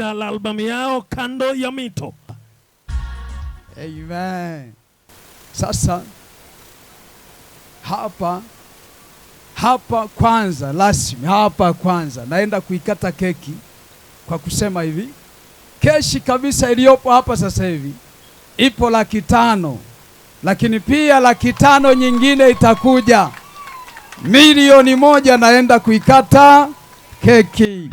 tamasha la albamu yao Kando ya Mito.
Amen. Sasa hapa kwanza rasmi, hapa kwanza naenda kuikata keki kwa kusema hivi, keshi kabisa iliyopo hapa sasa hivi ipo 500,000, lakini pia 500,000 nyingine itakuja, 1,000,000 naenda kuikata keki.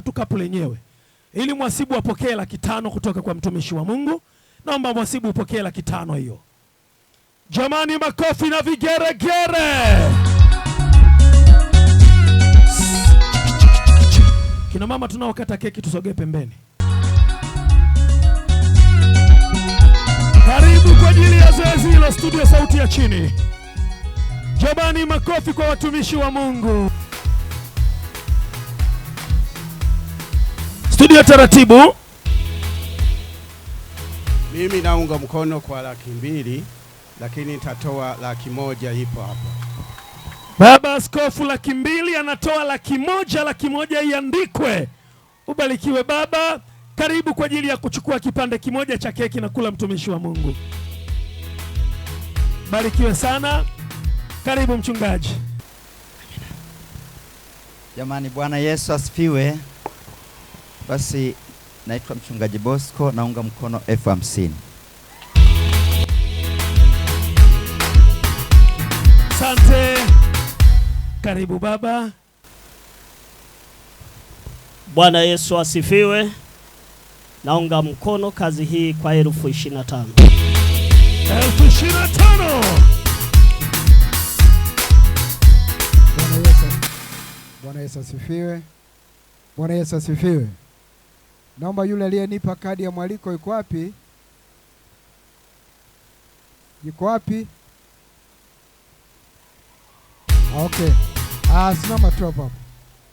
Tukapu lenyewe ili mwasibu apokee 500,000 kutoka kwa mtumishi wa Mungu. Naomba mwasibu upokee 500,000 hiyo. Jamani, makofi na vigeregere. Kina mama tunaokata keki tusogee pembeni. Karibu kwa ajili ya zoezi hilo studio Sauti ya Chini. Jamani, makofi kwa watumishi wa Mungu. Studio taratibu.
Mimi naunga mkono kwa 200,000, lakini nitatoa 100,000 ipo hapa.
Baba Askofu 200,000 anatoa 100,000, 100,000 iandikwe. Ubarikiwe baba. Karibu kwa ajili ya kuchukua kipande kimoja cha keki na kula, mtumishi wa Mungu. Barikiwe sana. Karibu mchungaji.
Jamani, Bwana Yesu asifiwe. Basi naitwa mchungaji Bosco, naunga mkono 50,000.
Asante. Karibu baba.
Bwana Yesu asifiwe. Naunga mkono kazi hii kwa 25,000.
25,000.
Bwana Yesu asifiwe. Bwana Yesu asifiwe. Naomba yule aliyenipa kadi ya mwaliko yuko wapi? Yuko wapi? Okay. Simama tu hapo.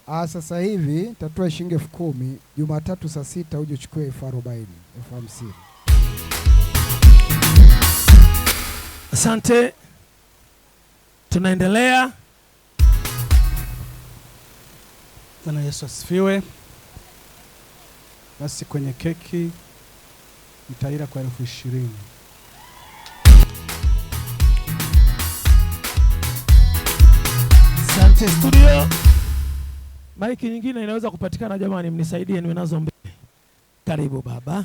Sasa hivi nitatoa shilingi 10,000, Jumatatu saa 6 uje uchukue 40,000, 50,000.
Asante. Tunaendelea.
Bwana Yesu asifiwe. Basi kwenye keki nitaila kwa 20,000.
Asante studio. Maiki nyingine inaweza kupatikana jamani, mnisaidie niwe nazo mbele. Karibu baba.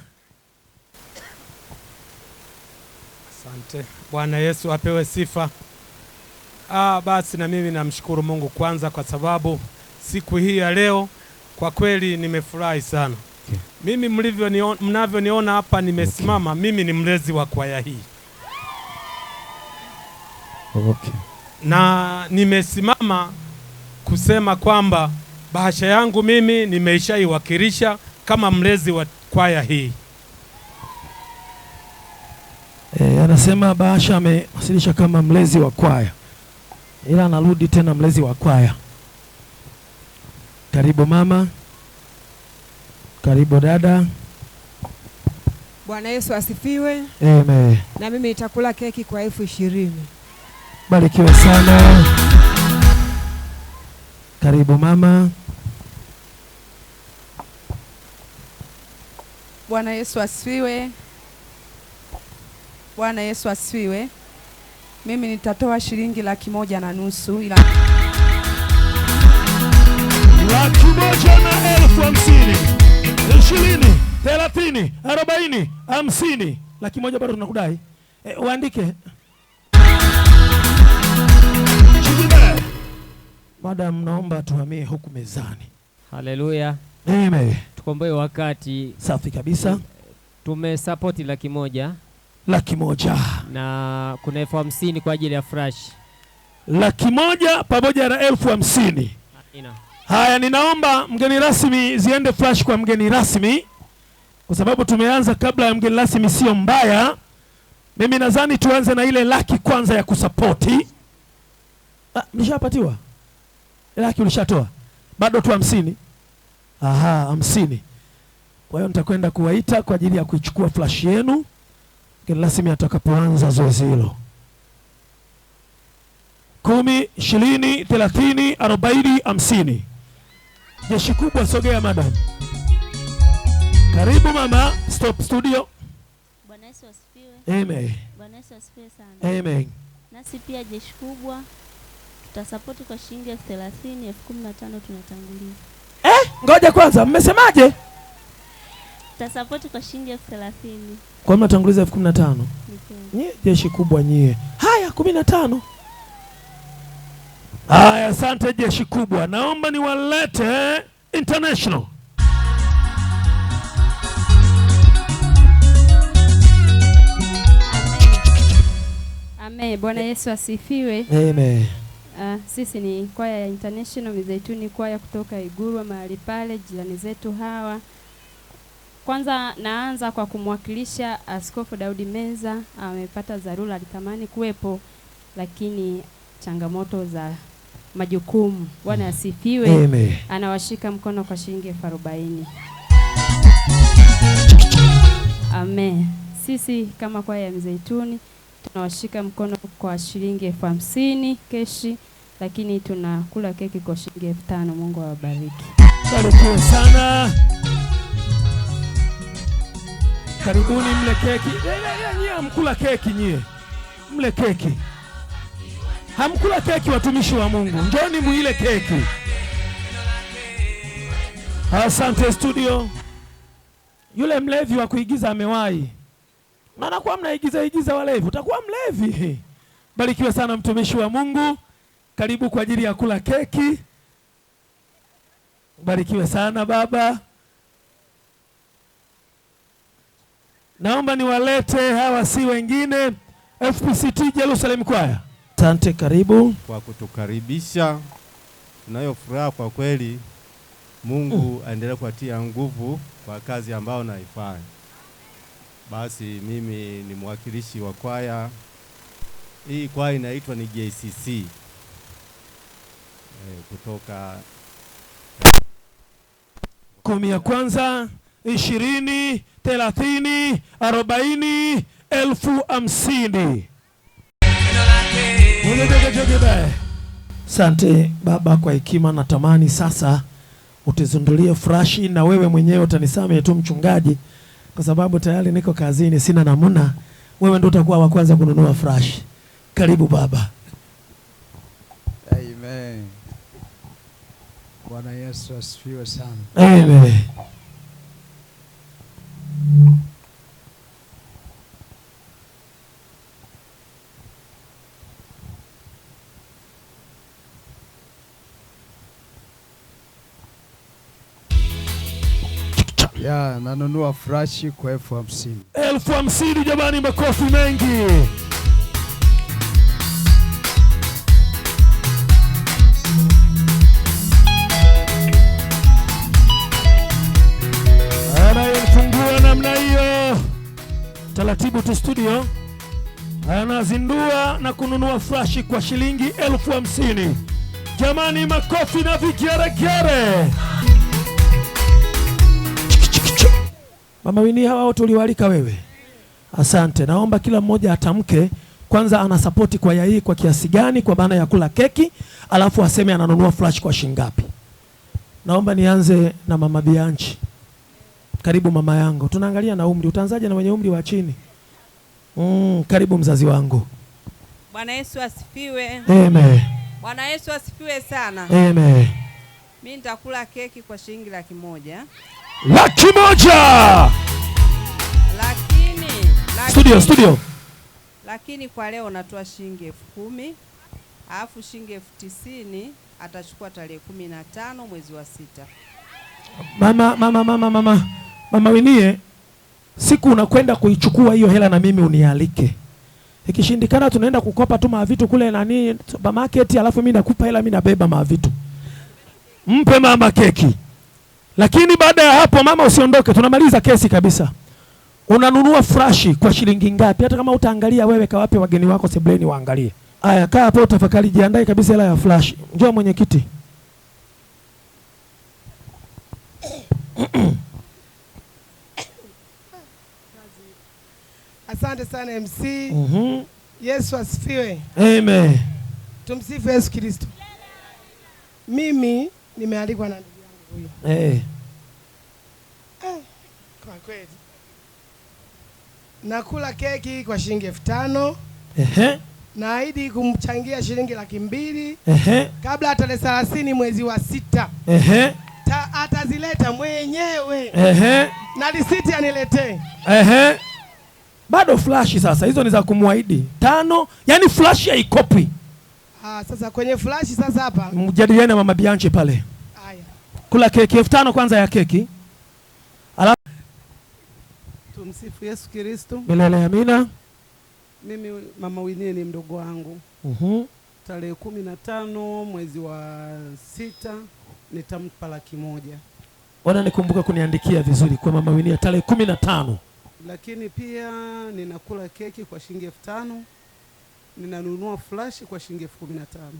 Asante. Bwana Yesu apewe sifa. Basi na mimi namshukuru Mungu kwanza kwa sababu siku hii ya leo kwa kweli nimefurahi sana. Okay. Mimi mnavyoniona hapa nimesimama, okay. Mimi ni mlezi wa kwaya hii.
Okay.
Na nimesimama kusema kwamba bahasha yangu mimi nimeishaiwakilisha kama mlezi wa kwaya hii.
Anasema bahasha amewasilisha kama mlezi wa kwaya, ila anarudi tena mlezi wa kwaya. Karibu mama. Karibu dada.
Bwana Yesu asifiwe.
Amen.
Na mimi nitakula keki kwa 20,000.
Barikiwe sana. Karibu mama.
Bwana Yesu asifiwe. Bwana Yesu asifiwe. Mimi nitatoa shilingi 1,500,000 ila
150,000, 20, 30, 40, 50. 100,000 bado tunakudai. Uandike. Madam, naomba tuhamie huku mezani.
Haleluya.
Amen.
Tukomboe wakati.
Safi kabisa.
Tumesapoti 100,000.
100,000.
Na kuna 50,000 kwa ajili ya flash.
100,000 pamoja na 50,000. Haya, ninaomba mgeni rasmi ziende flash kwa mgeni rasmi, kwa sababu tumeanza kabla ya mgeni rasmi, sio mbaya. Mimi nadhani tuanze na ile laki kwanza ya kusapoti. Mlishapatiwa? Hela yake ulishatoa? Bado tu 50. Aha, 50. Kwa hiyo nitakwenda kuwaita kwa ajili ya kuichukua flash yenu mgeni rasmi atakapoanza zoezi hilo. 10, 20, 30, 40, 50. Jeshi kubwa, sogea madam. Karibu mama, stop studio.
Bwana Yesu asifiwe.
Amen.
Bwana Yesu asifiwe sana.
Amen.
Nasi pia jeshi kubwa tutasapoti kwa shilingi 30,000, 15,000 tunatangulia.
Ngoja kwanza, mmesemaje?
Tutasapoti kwa shilingi 30,000.
Kwa nini mnatanguliza 15,000?
Nyie
jeshi kubwa nyie. Haya 15. Haya, asante jeshi kubwa. Naomba niwalete international.
Amen. Bwana Yesu asifiwe.
Amen.
Sisi ni kwaya ya International Mizeituni, kwaya kutoka Igurwa mahali pale, jirani zetu hawa. Kwanza naanza kwa kumwakilisha Askofu Daudi Menza, amepata dharura, alitamani kuwepo lakini changamoto za majukumu. Bwana asifiwe.
Amen.
Anawashika mkono kwa shilingi 40,000. Amen. Sisi kama kwaya ya Mizeituni tunawashika mkono kwa shilingi 50,000 keshi, lakini tunakula keki kwa shilingi 5,000. Mungu awabariki.
Barikiwe sana. Karibuni mle keki. Nyie hamkula keki nyie. Mle keki. Hamkula keki watumishi wa Mungu. Njoni muile keki. Asante studio. Yule mlevi wa kuigiza amewahi. Maana kwa mnaigiza walevi, utakuwa mlevi. Barikiwe sana mtumishi wa Mungu. Karibu kwa ajili ya kula keki. Barikiwe sana baba. Naomba niwalete hawa si wengine FPCT Jerusalem Choir. Asante, karibu.
Kwa kutukaribisha. Tunayo furaha kwa kweli. Mungu aendelee kuatia nguvu kwa kazi ambayo naifanya. Basi mimi ni mwakilishi wa kwaya. Hii kwaya inaitwa ni JCC. Kutoka
10 ya kwanza, 20, 30, 40, 50,000. Asante baba kwa hekima. Natamani sasa utizundulie flashi, na wewe mwenyewe utanisamehe tu mchungaji, kwa sababu tayari niko kazini, sina namuna. Wewe ndio utakuwa wa kwanza kununua flash. Karibu baba.
Amen. Bwana Yesu asifiwe sana.
Amen.
Ya, nanunua frashi kwa 50,000.
50,000 jamani, makofi mengi. Anayefungua namna hiyo taratibu tu studio, anazindua na kununua flashi kwa shilingi 50,000. Jamani, makofi na vigeregere. Mama Winnie, hawa wote uliwalika wewe? Asante. Naomba kila mmoja atamke kwanza anasapoti kwaya hii kwa kiasi gani kwa maana ya kula keki, alafu aseme ananunua flash kwa shilingi ngapi. Naomba nianze na Mama Bianchi. Karibu mama yangu. Tunaangalia na umri. Utaanzaje na wenye umri wa chini? Karibu mzazi wangu.
Bwana Yesu asifiwe.
Amen.
Bwana Yesu asifiwe sana.
Amen.
Mimi nitakula keki kwa shilingi 100,000.
100,000.
Lakini
studio.
Lakini kwa leo natoa shilingi 10,000, alafu shilingi 90,000 atachukua tarehe 15 mwezi wa 6.
Mama Winnie, siku unakwenda kuichukua hiyo hela na mimi unialike. Ikishindikana tunaenda kukopa tu mavitu kule nani supermarket, alafu mimi nakupa hela, mimi nabeba mavitu. Mpe mama keki. Lakini baada ya hapo mama usiondoke, tunamaliza kesi kabisa. Unanunua flashi kwa shilingi ngapi? Hata kama utaangalia wewe, kawape wageni wako sebuleni waangalie. Aya, kaa hapo utafakari, jiandae kabisa hela ya flash. Njoo mwenyekiti.
Asante sana MC. Yesu asifiwe.
Amen.
Tumsifu Yesu Kristo. Mimi nimealikwa na ndugu yangu huyu. Kwa kweli. Nakula keki kwa shilingi 5,000. Naahidi kumchangia shilingi 200,000. Kabla tarehe 30 mwezi wa 6. Atazileta mwenyewe. Na risiti aniletee.
Bado flash sasa, hizo ni za kumwahidi 5, yani flash haikopi.
Sasa kwenye flash sasa hapa.
Mjadiliane na Mama Bianchi pale.
Haya.
Kula keki 5,000 kwanza ya keki. Alafu
tumsifu Yesu Kristo.
Milele amina.
Mimi Mama Winnie ni mdogo wangu. Tarehe 15 mwezi wa 6 nitampa 100,000.
Wana nikumbuka kuniandikia vizuri kwa Mama Winnie tarehe 15.
Lakini pia ninakula keki kwa shilingi 5,000. Ninanunua flash kwa shilingi 15,000.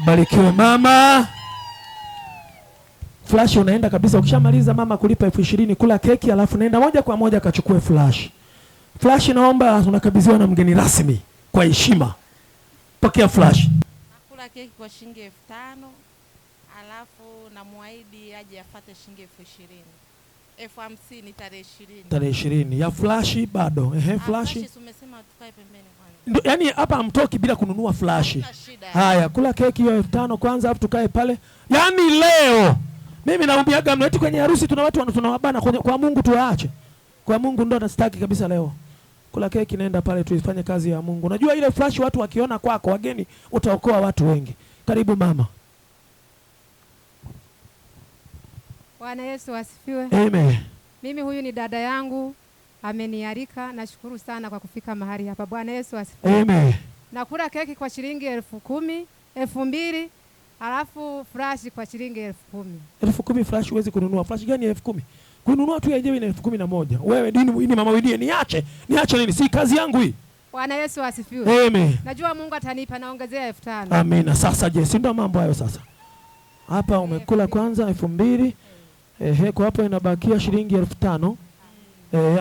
Barikiwe mama. Flash unaenda kabisa, ukishamaliza mama kulipa 20,000 kula keki, alafu naenda moja kwa moja akachukue flash. Flash naomba unakabidhiwa na mgeni rasmi kwa heshima. Pokea flash.
Nakula keki kwa shilingi 5,000, alafu namwahidi aje afate shilingi 20,000. 50,000 tarehe 20.
Tarehe 20 ya flash bado. Flash.
Umesema tukae pembeni kwanza.
Yaani hapa hamtoki bila kununua flash. Haya, kula keki hiyo 5,000 kwanza, afu tukae pale. Yaani leo mimi naumbiaga mleti kwenye harusi, tuna watu tunawabana kwa Mungu tuwaache. Kwa Mungu ndo nastaki kabisa leo. Kula keki, nenda pale tuifanye kazi ya Mungu. Unajua ile flash watu wakiona kwako wageni utaokoa watu wengi. Karibu mama.
Bwana Yesu asifiwe.
Amen.
Mimi huyu ni dada yangu, amenialika. Nashukuru sana kwa kufika mahali hapa. Bwana Yesu asifiwe.
Amen.
Nakula keki kwa shilingi 10,000, 2,000, alafu flash kwa shilingi 10,000.
10,000 flash huwezi kununua. Flash gani 10,000? Kununua tu yenyewe ni 11,000. Wewe dini Mama Winnie niache nini? Si kazi yangu hii.
Bwana Yesu asifiwe.
Amen.
Najua Mungu atanipa, naongezea 5,000.
Amina. Sasa je, si ndo mambo hayo sasa? Hapa umekula kwanza 2,000. Kwa hapo inabakia shilingi 5,000.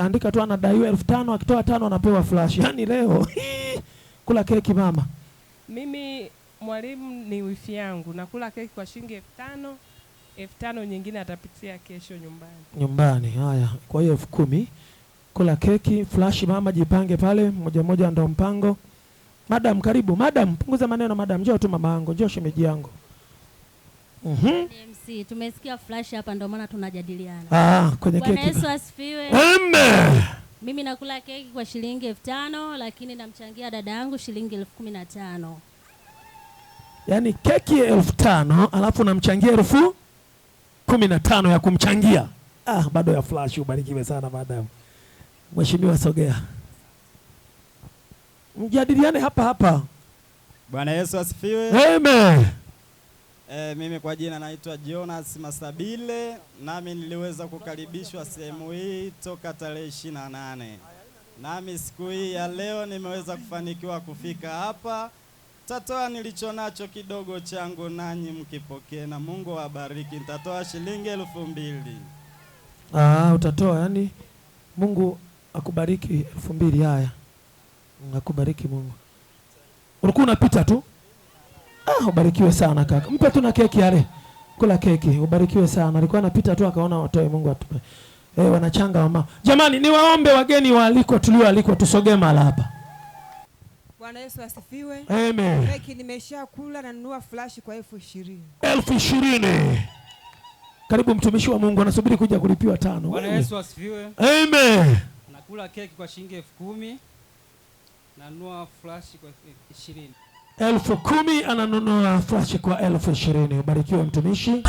Andika tu anadaiwa 5,000, akitoa 5 anapewa flash. Yaani leo kula keki mama.
Mimi mwalimu ni wifi yangu, nakula keki kwa shilingi 5,000. 5,000 nyingine atapitia kesho nyumbani. Haya, kwa hiyo 10,000. Kula keki, flash mama, jipange pale, moja ndo mpango. Madam karibu, madam punguza maneno madam, njoo tu mama yangu, njoo shemeji yangu.
MC, tumesikia flash hapa ndio maana tunajadiliana.
Kwenye keki.
Bwana Yesu asifiwe.
Amen.
Mimi nakula keki kwa shilingi 5,000, lakini namchangia dada yangu shilingi 15,000.
Yaani keki 5,000 alafu namchangia 15,000 ya kumchangia. Bado ya flash. Ubarikiwe sana madam. Mheshimiwa sogea. Mjadiliane hapa.
Bwana Yesu asifiwe.
Amen.
Mimi kwa jina naitwa Jonas Masabile, nami niliweza kukaribishwa sehemu hii toka tarehe 28. Nami siku hii ya leo nimeweza kufanikiwa kufika hapa. Tatoa nilicho nacho kidogo changu, nanyi mkipokee, na Mungu awabariki. Nitatoa shilingi 2,000.
Utatoa, yani Mungu akubariki 2,000. Haya. Akubariki Mungu. Ulikuwa unapita tu? Ubarikiwe sana kaka. Mpe tu na keki yale. Kula keki. Ubarikiwe sana. Alikuwa anapita tu akaona watoe, Mungu atupe. Wanachanga mama. Jamani, niwaombe wageni waalikwa tulioalikwa tusogee mahali hapa.
Bwana Yesu asifiwe.
Amen.
Keki nimeshakula na nunua flash kwa 20,000.
20,000. Karibu mtumishi wa Mungu, anasubiri kuja kulipiwa 5.
Bwana Yesu asifiwe.
Amen.
Nakula keki kwa shilingi 10,000 na nunua flash kwa 20.
10,000 ananunua flash kwa 20,000. Ubarikiwe mtumishi.